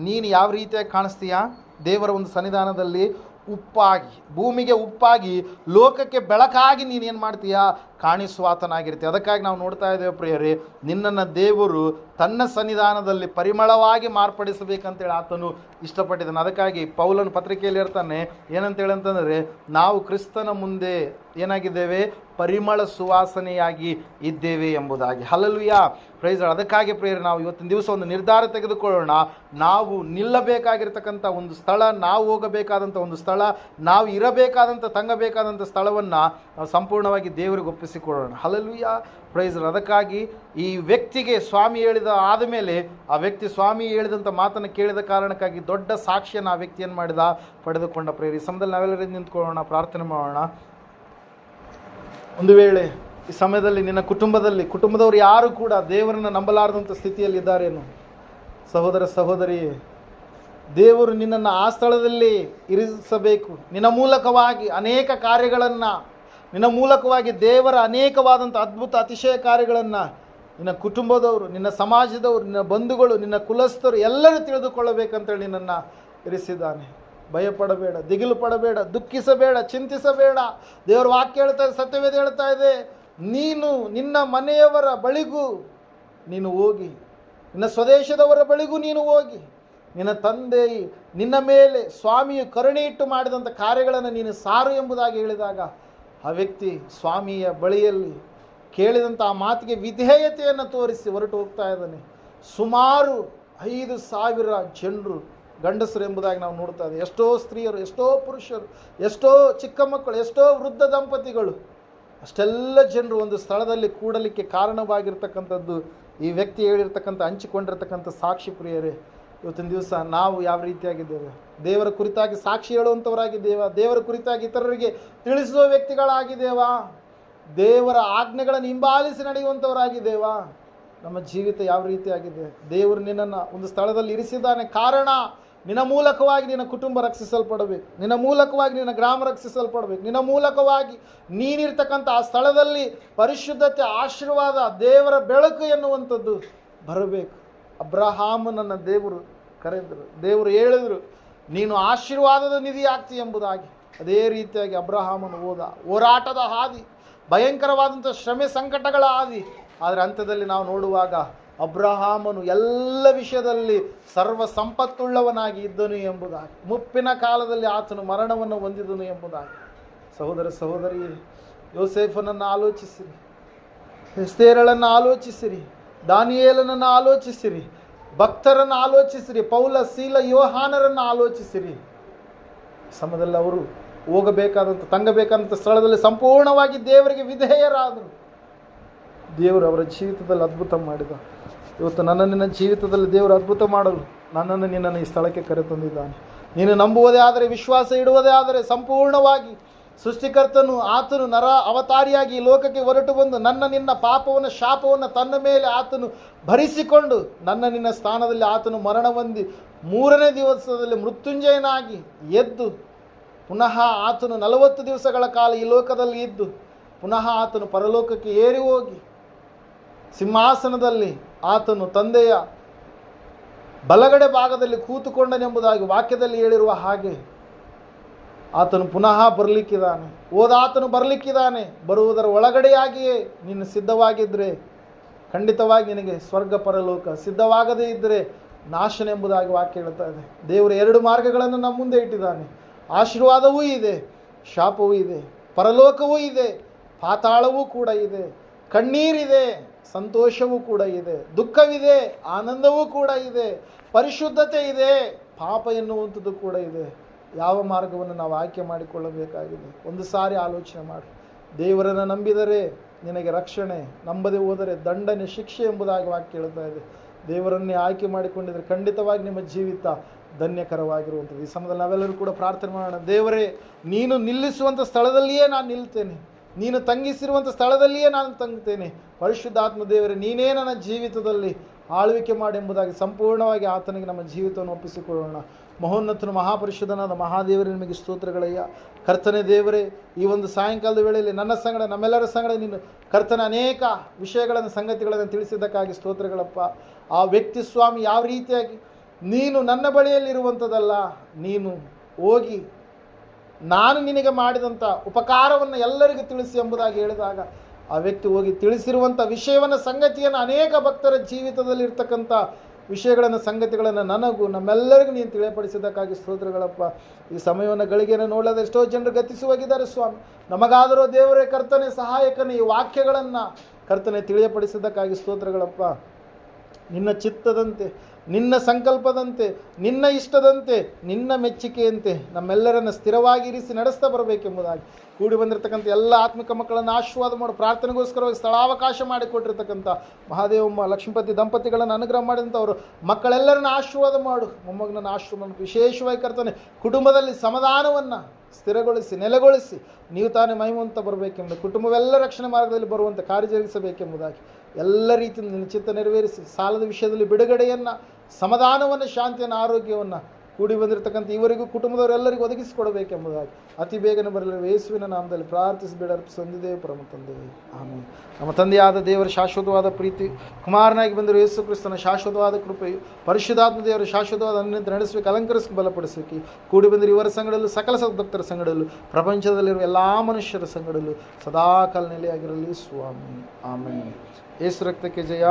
ನೀನು ಯಾವ ರೀತಿಯಾಗಿ ಕಾಣಿಸ್ತೀಯಾ, ದೇವರ ಒಂದು ಸನ್ನಿಧಾನದಲ್ಲಿ ಉಪ್ಪಾಗಿ, ಭೂಮಿಗೆ ಉಪ್ಪಾಗಿ, ಲೋಕಕ್ಕೆ ಬೆಳಕಾಗಿ ನೀನೇನು ಮಾಡ್ತೀಯಾ, ಕಾಣಿಸುವಾತನಾಗಿರ್ತೀಯ. ಅದಕ್ಕಾಗಿ ನಾವು ನೋಡ್ತಾ ಇದ್ದೇವೆ ಪ್ರಿಯರೇ, ನಿನ್ನನ್ನು ದೇವರು ತನ್ನ ಸನ್ನಿಧಾನದಲ್ಲಿ ಪರಿಮಳವಾಗಿ ಮಾರ್ಪಡಿಸಬೇಕಂತೇಳಿ ಆತನು ಇಷ್ಟಪಟ್ಟಿದ್ದಾನೆ. ಅದಕ್ಕಾಗಿ ಪೌಲನ ಪತ್ರಿಕೆಯಲ್ಲಿ ಇರ್ತಾನೆ, ಏನಂತೇಳಿ ಅಂತಂದರೆ, ನಾವು ಕ್ರಿಸ್ತನ ಮುಂದೆ ಏನಾಗಿದ್ದೇವೆ, ಪರಿಮಳ ಸುವಾಸನೆಯಾಗಿ ಇದ್ದೇವೆ ಎಂಬುದಾಗಿ. ಹಲ್ಲೆಲೂಯಾ. ಪ್ರೈಸ್. ಅದಕ್ಕಾಗಿ ಪ್ರೇಯರ್, ನಾವು ಇವತ್ತಿನ ದಿವಸ ಒಂದು ನಿರ್ಧಾರ ತೆಗೆದುಕೊಳ್ಳೋಣ. ನಾವು ನಿಲ್ಲಬೇಕಾಗಿರ್ತಕ್ಕಂಥ ಒಂದು ಸ್ಥಳ, ನಾವು ಹೋಗಬೇಕಾದಂಥ ಒಂದು ಸ್ಥಳ, ನಾವು ಇರಬೇಕಾದಂಥ, ತಂಗಬೇಕಾದಂಥ ಸ್ಥಳವನ್ನು ನಾವು ಸಂಪೂರ್ಣವಾಗಿ ದೇವರಿಗೆ ಒಪ್ಪಿಸಿಕೊಳ್ಳೋಣ. ಹಲ್ಲೆಲೂಯಾ. ಪ್ರೈಸ್. ಅದಕ್ಕಾಗಿ ಈ ವ್ಯಕ್ತಿಗೆ ಸ್ವಾಮಿ ಹೇಳಿದ ಆದಮೇಲೆ ಆ ವ್ಯಕ್ತಿ ಸ್ವಾಮಿ ಹೇಳಿದಂಥ ಮಾತನ್ನು ಕೇಳಿದ ಕಾರಣಕ್ಕಾಗಿ ದೊಡ್ಡ ಸಾಕ್ಷಿಯನ್ನು ಆ ವ್ಯಕ್ತಿಯನ್ನು ಮಾಡಿದ, ಪಡೆದುಕೊಂಡ ಪ್ರೇಯರ್. ಈ ಸಮಯದಲ್ಲಿ ನಾವೆಲ್ಲರೂ ನಿಂತ್ಕೊಳ್ಳೋಣ, ಪ್ರಾರ್ಥನೆ ಮಾಡೋಣ. ಒಂದು ವೇಳೆ ಈ ಸಮಯದಲ್ಲಿ ನಿನ್ನ ಕುಟುಂಬದವರು ಯಾರು ಕೂಡ ದೇವರನ್ನು ನಂಬಲಾರದಂಥ ಸ್ಥಿತಿಯಲ್ಲಿ ಇದ್ದಾರೇನು, ಸಹೋದರ ಸಹೋದರಿ, ದೇವರು ನಿನ್ನನ್ನು ಆ ಸ್ಥಳದಲ್ಲಿ ಇರಿಸಬೇಕು. ನಿನ್ನ ಮೂಲಕವಾಗಿ ಅನೇಕ ಕಾರ್ಯಗಳನ್ನು, ನಿನ್ನ ಮೂಲಕವಾಗಿ ದೇವರ ಅನೇಕವಾದಂಥ ಅದ್ಭುತ ಅತಿಶಯ ಕಾರ್ಯಗಳನ್ನು ನಿನ್ನ ಕುಟುಂಬದವರು, ನಿನ್ನ ಸಮಾಜದವರು, ನಿನ್ನ ಬಂಧುಗಳು, ನಿನ್ನ ಕುಲಸ್ಥರು ಎಲ್ಲರೂ ತಿಳಿದುಕೊಳ್ಳಬೇಕಂತೇಳಿ ನಿನ್ನನ್ನು ಇರಿಸಿದ್ದಾನೆ. ಭಯಪಡಬೇಡ, ದಿಗಿಲು ಪಡಬೇಡ, ದುಃಖಿಸಬೇಡ, ಚಿಂತಿಸಬೇಡ. ದೇವರ ವಾಕ್ಯ ಹೇಳ್ತಾ ಇದೆ, ಸತ್ಯವೇದ ಹೇಳ್ತಾ ಇದೆ, ನೀನು ನಿನ್ನ ಮನೆಯವರ ಬಳಿಗೂ ನೀನು ಹೋಗಿ, ನಿನ್ನ ಸ್ವದೇಶದವರ ಬಳಿಗೂ ನೀನು ಹೋಗಿ, ನಿನ್ನ ತಂದೆ ನಿನ್ನ ಮೇಲೆ ಸ್ವಾಮಿಯು ಕರುಣೆ ಇಟ್ಟು ಮಾಡಿದಂಥ ಕಾರ್ಯಗಳನ್ನು ನೀನು ಸಾರು ಎಂಬುದಾಗಿ ಹೇಳಿದಾಗ ಆ ವ್ಯಕ್ತಿ ಸ್ವಾಮಿಯ ಬಳಿಯಲ್ಲಿ ಕೇಳಿದಂಥ ಆ ಮಾತಿಗೆ ವಿಧೇಯತೆಯನ್ನು ತೋರಿಸಿ ಹೊರಟು ಹೋಗ್ತಾ ಇದ್ದಾನೆ. ಸುಮಾರು 5,000 ಜನರು, ಗಂಡಸರು ಎಂಬುದಾಗಿ ನಾವು ನೋಡ್ತಾ ಇದ್ದೇವೆ. ಎಷ್ಟೋ ಸ್ತ್ರೀಯರು, ಎಷ್ಟೋ ಪುರುಷರು, ಎಷ್ಟೋ ಚಿಕ್ಕ ಮಕ್ಕಳು, ಎಷ್ಟೋ ವೃದ್ಧ ದಂಪತಿಗಳು, ಅಷ್ಟೆಲ್ಲ ಜನರು ಒಂದು ಸ್ಥಳದಲ್ಲಿ ಕೂಡಲಿಕ್ಕೆ ಕಾರಣವಾಗಿರ್ತಕ್ಕಂಥದ್ದು ಈ ವ್ಯಕ್ತಿ ಹೇಳಿರ್ತಕ್ಕಂಥ, ಹಂಚಿಕೊಂಡಿರ್ತಕ್ಕಂಥ ಸಾಕ್ಷಿ ಪ್ರಿಯರೇ. ಇವತ್ತಿನ ದಿವಸ ನಾವು ಯಾವ ರೀತಿಯಾಗಿದ್ದೇವೆ? ದೇವರ ಕುರಿತಾಗಿ ಸಾಕ್ಷಿ ಹೇಳುವಂಥವರಾಗಿದ್ದೇವಾ? ದೇವರ ಕುರಿತಾಗಿ ಇತರರಿಗೆ ತಿಳಿಸುವ ವ್ಯಕ್ತಿಗಳಾಗಿದ್ದೇವಾ? ದೇವರ ಆಜ್ಞೆಗಳನ್ನು ಹಿಂಬಾಲಿಸಿ ನಡೆಯುವಂಥವರಾಗಿದ್ದೇವಾ? ನಮ್ಮ ಜೀವಿತ ಯಾವ ರೀತಿಯಾಗಿದೆ? ದೇವರು ನಿನ್ನನ್ನು ಒಂದು ಸ್ಥಳದಲ್ಲಿ ಇರಿಸಿದ್ದಾನೆ. ಕಾರಣ ನಿನ್ನ ಮೂಲಕವಾಗಿ ನಿನ್ನ ಕುಟುಂಬ ರಕ್ಷಿಸಲ್ಪಡಬೇಕು, ನಿನ್ನ ಮೂಲಕವಾಗಿ ನಿನ್ನ ಗ್ರಾಮ ರಕ್ಷಿಸಲ್ಪಡಬೇಕು, ನಿನ್ನ ಮೂಲಕವಾಗಿ ನೀನಿರ್ತಕ್ಕಂಥ ಆ ಸ್ಥಳದಲ್ಲಿ ಪರಿಶುದ್ಧತೆ, ಆಶೀರ್ವಾದ, ದೇವರ ಬೆಳಕು ಎನ್ನುವಂಥದ್ದು ಬರಬೇಕು. ಅಬ್ರಹಾಮನನ್ನು ದೇವರು ಕರೆದರು, ದೇವರು ಹೇಳಿದರು, ನೀನು ಆಶೀರ್ವಾದದ ನಿಧಿ ಆಗ್ತಿ ಎಂಬುದಾಗಿ. ಅದೇ ರೀತಿಯಾಗಿ ಅಬ್ರಹಾಮನು ಹೋರಾಟದ ಹಾದಿ, ಭಯಂಕರವಾದಂಥ ಶ್ರಮೆ ಸಂಕಟಗಳ ಹಾದಿ. ಆದರೆ ಅಂತ್ಯದಲ್ಲಿ ನಾವು ನೋಡುವಾಗ ಅಬ್ರಹಾಮನು ಎಲ್ಲ ವಿಷಯದಲ್ಲಿ ಸರ್ವ ಸಂಪತ್ತುಳ್ಳವನಾಗಿ ಇದ್ದನು ಎಂಬುದಾಗಿ, ಮುಪ್ಪಿನ ಕಾಲದಲ್ಲಿ ಆತನು ಮರಣವನ್ನು ಹೊಂದಿದನು ಎಂಬುದಾಗಿ. ಸಹೋದರ ಸಹೋದರಿ, ಯೋಸೇಫನನ್ನು ಆಲೋಚಿಸಿರಿ, ಎಸ್ತೇರಳನ್ನು ಆಲೋಚಿಸಿರಿ, ದಾನಿಯೇಲನನ್ನು ಆಲೋಚಿಸಿರಿ, ಭಕ್ತರನ್ನು ಆಲೋಚಿಸಿರಿ, ಪೌಲ, ಸೀಲ, ಯೋಹಾನರನ್ನು ಆಲೋಚಿಸಿರಿ. ಸಮಯದಲ್ಲಿ ಅವರು ಹೋಗಬೇಕಾದಂಥ, ತಂಗಬೇಕಾದಂಥ ಸ್ಥಳದಲ್ಲಿ ಸಂಪೂರ್ಣವಾಗಿ ದೇವರಿಗೆ ವಿಧೇಯರಾದರು. ದೇವರು ಅವರ ಜೀವಿತದಲ್ಲಿ ಅದ್ಭುತ ಮಾಡಿದ. ಇವತ್ತು ನನ್ನ ನಿನ್ನ ಜೀವಿತದಲ್ಲಿ ದೇವರು ಅದ್ಭುತ ಮಾಡಲು ನನ್ನನ್ನು ನಿನ್ನನ್ನು ಈ ಸ್ಥಳಕ್ಕೆ ಕರೆತಂದಿದ್ದಾನೆ. ನೀನು ನಂಬುವುದೇ ಆದರೆ, ವಿಶ್ವಾಸ ಇಡುವುದೇ ಆದರೆ, ಸಂಪೂರ್ಣವಾಗಿ ಸೃಷ್ಟಿಕರ್ತನು ಆತನು ನರ ಅವತಾರಿಯಾಗಿ ಈ ಲೋಕಕ್ಕೆ ಹೊರಟು ಬಂದು ನನ್ನ ನಿನ್ನ ಪಾಪವನ್ನು, ಶಾಪವನ್ನು ತನ್ನ ಮೇಲೆ ಆತನು ಭರಿಸಿಕೊಂಡು ನನ್ನ ನಿನ್ನ ಸ್ಥಾನದಲ್ಲಿ ಆತನು ಮರಣ ಹೊಂದಿ 3ನೇ ದಿವಸದಲ್ಲಿ ಮೃತ್ಯುಂಜಯನಾಗಿ ಎದ್ದು ಪುನಃ ಆತನು 40 ದಿವಸಗಳ ಕಾಲ ಈ ಲೋಕದಲ್ಲಿ ಇದ್ದು ಪುನಃ ಆತನು ಪರಲೋಕಕ್ಕೆ ಏರಿ ಹೋಗಿ ಸಿಂಹಾಸನದಲ್ಲಿ ಆತನು ತಂದೆಯ ಬಲಗಡೆ ಭಾಗದಲ್ಲಿ ಕೂತುಕೊಂಡನೆಂಬುದಾಗಿ ವಾಕ್ಯದಲ್ಲಿ ಹೇಳಿರುವ ಹಾಗೆ ಆತನು ಪುನಃ ಬರಲಿಕ್ಕಿದ್ದಾನೆ. ಆತನು ಬರಲಿಕ್ಕಿದ್ದಾನೆ. ಬರುವುದರ ಒಳಗಡೆಯಾಗಿಯೇ ನೀನು ಸಿದ್ಧವಾಗಿದ್ದರೆ ಖಂಡಿತವಾಗಿ ನಿನಗೆ ಸ್ವರ್ಗ ಪರಲೋಕ, ಸಿದ್ಧವಾಗದೇ ಇದ್ದರೆ ನಾಶನ ಎಂಬುದಾಗಿ ವಾಕ್ಯ ಹೇಳ್ತಾ ಇದೆ. ದೇವರು 2 ಮಾರ್ಗಗಳನ್ನು ನಮ್ಮ ಮುಂದೆ ಇಟ್ಟಿದ್ದಾನೆ. ಆಶೀರ್ವಾದವೂ ಇದೆ, ಶಾಪವೂ ಇದೆ, ಪರಲೋಕವೂ ಇದೆ, ಪಾತಾಳವೂ ಕೂಡ ಇದೆ, ಕಣ್ಣೀರಿದೆ, ಸಂತೋಷವೂ ಕೂಡ ಇದೆ, ದುಃಖವಿದೆ, ಆನಂದವೂ ಕೂಡ ಇದೆ, ಪರಿಶುದ್ಧತೆ ಇದೆ, ಪಾಪ ಎನ್ನುವಂಥದ್ದು ಕೂಡ ಇದೆ. ಯಾವ ಮಾರ್ಗವನ್ನು ನಾವು ಆಯ್ಕೆ ಮಾಡಿಕೊಳ್ಳಬೇಕಾಗಿದೆ? ಒಂದು ಸಾರಿ ಆಲೋಚನೆ ಮಾಡಿ. ದೇವರನ್ನು ನಂಬಿದರೆ ನಿನಗೆ ರಕ್ಷಣೆ, ನಂಬದೆ ಹೋದರೆ ದಂಡನೆ, ಶಿಕ್ಷೆ ಎಂಬುದಾಗಿ ವಾಕ್ಯ ಹೇಳ್ತಾ ಇದೆ. ದೇವರನ್ನೇ ಆಯ್ಕೆ ಮಾಡಿಕೊಂಡಿದ್ದರೆ ಖಂಡಿತವಾಗಿ ನಿಮ್ಮ ಜೀವಿತ ಧನ್ಯಕರವಾಗಿರುವಂಥದ್ದು. ಈ ಸಮಯದಲ್ಲಿ ನಾವೆಲ್ಲರೂ ಕೂಡ ಪ್ರಾರ್ಥನೆ ಮಾಡೋಣ. ದೇವರೇ, ನೀನು ನಿಲ್ಲಿಸುವಂಥ ಸ್ಥಳದಲ್ಲಿಯೇ ನಾನು ನಿಲ್ತೇನೆ, ನೀನು ತಂಗಿಸಿರುವಂಥ ಸ್ಥಳದಲ್ಲಿಯೇ ನಾನು ತಂಗುತ್ತೇನೆ. ಪರಿಶುದ್ಧಾತ್ಮ ದೇವರೇ, ನೀನೇ ನನ್ನ ಜೀವಿತದಲ್ಲಿ ಆಳ್ವಿಕೆ ಮಾಡಿ ಎಂಬುದಾಗಿ ಸಂಪೂರ್ಣವಾಗಿ ಆತನಿಗೆ ನಮ್ಮ ಜೀವಿತವನ್ನು ಒಪ್ಪಿಸಿಕೊಳ್ಳೋಣ. ಮಹೋನ್ನತನು ಮಹಾಪರಿಶುದ್ಧನಾದ ಮಹಾದೇವರೇ, ನಿಮಗೆ ಸ್ತೋತ್ರಗಳಯ್ಯ. ಕರ್ತನೆ ದೇವರೇ, ಈ ಒಂದು ಸಾಯಂಕಾಲದ ವೇಳೆಯಲ್ಲಿ ನನ್ನ ಸಂಗಡ, ನಮ್ಮೆಲ್ಲರ ಸಂಗಡ ನೀನು ಕರ್ತನೆ ಅನೇಕ ವಿಷಯಗಳನ್ನು, ಸಂಗತಿಗಳನ್ನು ತಿಳಿಸಿದ್ದಕ್ಕಾಗಿ ಸ್ತೋತ್ರಗಳಪ್ಪ. ಆ ವ್ಯಕ್ತಿ ಸ್ವಾಮಿ ಯಾವ ರೀತಿಯಾಗಿ ನೀನು ನನ್ನ ಬಳಿಯಲ್ಲಿರುವಂಥದ್ದಲ್ಲ, ನೀನು ಹೋಗಿ ನಾನು ನಿನಗೆ ಮಾಡಿದಂಥ ಉಪಕಾರವನ್ನು ಎಲ್ಲರಿಗೂ ತಿಳಿಸಿ ಎಂಬುದಾಗಿ ಹೇಳಿದಾಗ ಆ ವ್ಯಕ್ತಿ ಹೋಗಿ ತಿಳಿಸಿರುವಂಥ ವಿಷಯವನ್ನು, ಸಂಗತಿಯನ್ನು, ಅನೇಕ ಭಕ್ತರ ಜೀವಿತದಲ್ಲಿ ಇರ್ತಕ್ಕಂಥ ವಿಷಯಗಳನ್ನು, ಸಂಗತಿಗಳನ್ನು ನನಗೂ ನಮ್ಮೆಲ್ಲರಿಗೂ ನೀನು ತಿಳಿಯಪಡಿಸಿದ್ದಕ್ಕಾಗಿ ಸ್ತೋತ್ರಗಳಪ್ಪ. ಈ ಸಮಯವನ್ನು, ಗಳಿಗೆಯನ್ನು ನೋಡದೆ ಎಷ್ಟೋ ಜನರು ಗತಿಸುವಾಗಿದ್ದಾರೆ ಸ್ವಾಮಿ. ನಮಗಾದರೂ ದೇವರೇ ಕರ್ತನೆ, ಸಹಾಯಕನೇ, ಈ ವಾಕ್ಯಗಳನ್ನು ಕರ್ತನೆ ತಿಳಿಯಪಡಿಸಿದ್ದಕ್ಕಾಗಿ ಸ್ತೋತ್ರಗಳಪ್ಪ. ನಿನ್ನ ಚಿತ್ತದಂತೆ, ನಿನ್ನ ಸಂಕಲ್ಪದಂತೆ, ನಿನ್ನ ಇಷ್ಟದಂತೆ, ನಿನ್ನ ಮೆಚ್ಚುಗೆಯಂತೆ ನಮ್ಮೆಲ್ಲರನ್ನು ಸ್ಥಿರವಾಗಿ ಇರಿಸಿ ನಡೆಸ್ತಾ ಬರಬೇಕೆಂಬುದಾಗಿ ಕೂಡಿ ಬಂದಿರತಕ್ಕಂಥ ಎಲ್ಲ ಆತ್ಮಿಕ ಮಕ್ಕಳನ್ನು ಆಶೀರ್ವಾದ ಮಾಡು. ಪ್ರಾರ್ಥನೆಗೋಸ್ಕರವಾಗಿ ಸ್ಥಳಾವಕಾಶ ಮಾಡಿಕೊಟ್ಟಿರ್ತಕ್ಕಂಥ ಮಹಾದೇವಮ್ಮ ಲಕ್ಷ್ಮೀಪತಿ ದಂಪತಿಗಳನ್ನು ಅನುಗ್ರಹ ಮಾಡಿದಂಥವರು ಮಕ್ಕಳೆಲ್ಲರನ್ನ ಆಶೀರ್ವಾದ ಮಾಡು. ಮೊಮ್ಮಗನನ್ನು ಆಶೀರ್ವಾದ ವಿಶೇಷವಾಗಿ ಕರ್ತನೆ ಕುಟುಂಬದಲ್ಲಿ ಸಮಾಧಾನವನ್ನು ಸ್ಥಿರಗೊಳಿಸಿ, ನೆಲೆಗೊಳಿಸಿ, ನೀವು ತಾನೇ ಮಹಿಮಂತ ಬರಬೇಕೆಂಬುದು, ಕುಟುಂಬವೆಲ್ಲ ರಕ್ಷಣೆ ಮಾರ್ಗದಲ್ಲಿ ಬರುವಂತೆ ಕಾರ್ಯ ಜರುಗಿಸಬೇಕೆಂಬುದಾಗಿ ಎಲ್ಲ ರೀತಿಯಿಂದ ನಿನ್ನ ಚಿತ್ತ ನೆರವೇರಿಸಿ, ಸಾಲದ ವಿಷಯದಲ್ಲಿ ಬಿಡುಗಡೆಯನ್ನು, ಸಮಾಧಾನವನ್ನು, ಶಾಂತಿಯನ್ನು, ಆರೋಗ್ಯವನ್ನು ಕೂಡಿ ಬಂದಿರತಕ್ಕಂಥ ಇವರಿಗೂ ಕುಟುಂಬದವರೆಲ್ಲರಿಗೂ ಒದಗಿಸಿಕೊಡಬೇಕೆಂಬುದಾಗಿ ಅತಿ ಬೇಗನೆ ಬರಲಿರುವ ಯೇಸುವಿನ ನಾಮದಲ್ಲಿ ಪ್ರಾರ್ಥಿಸಿ ಬೇಡರ್ಪಿಸೊಂದಿದ್ದೇವೆ ಪರಮ ತಂದೆಯೇ, ಆಮೇಲೆ. ನಮ್ಮ ತಂದೆಯಾದ ದೇವರ ಶಾಶ್ವತವಾದ ಪ್ರೀತಿ, ಕುಮಾರನಾಗಿ ಬಂದಿರುವ ಯೇಸು ಕ್ರಿಸ್ತನ ಶಾಶ್ವತವಾದ ಕೃಪೆಯು, ಪರಿಶುದ್ಧಾತ್ಮ ದೇವರ ಶಾಶ್ವತವಾದ ಅನ್ಯಂತ ನಡೆಸಬೇಕು, ಅಲಂಕರಿಸಿ ಬಲಪಡಿಸಬೇಕು. ಕೂಡಿ ಬಂದಿರುವ ಇವರ ಸಂಗಡಲ್ಲೂ, ಸಕಲ ಸದ್ಭಕ್ತರ ಸಂಗಡಲ್ಲೂ, ಪ್ರಪಂಚದಲ್ಲಿರುವ ಎಲ್ಲ ಮನುಷ್ಯರ ಸಂಗಡಲ್ಲೂ ಸದಾಕಾಲ ನೆಲೆಯಾಗಿರಲಿ ಸ್ವಾಮಿ, ಆಮೇಲೆ. ಯೇಸು ರಕ್ತಕ್ಕೆ ಜಯ.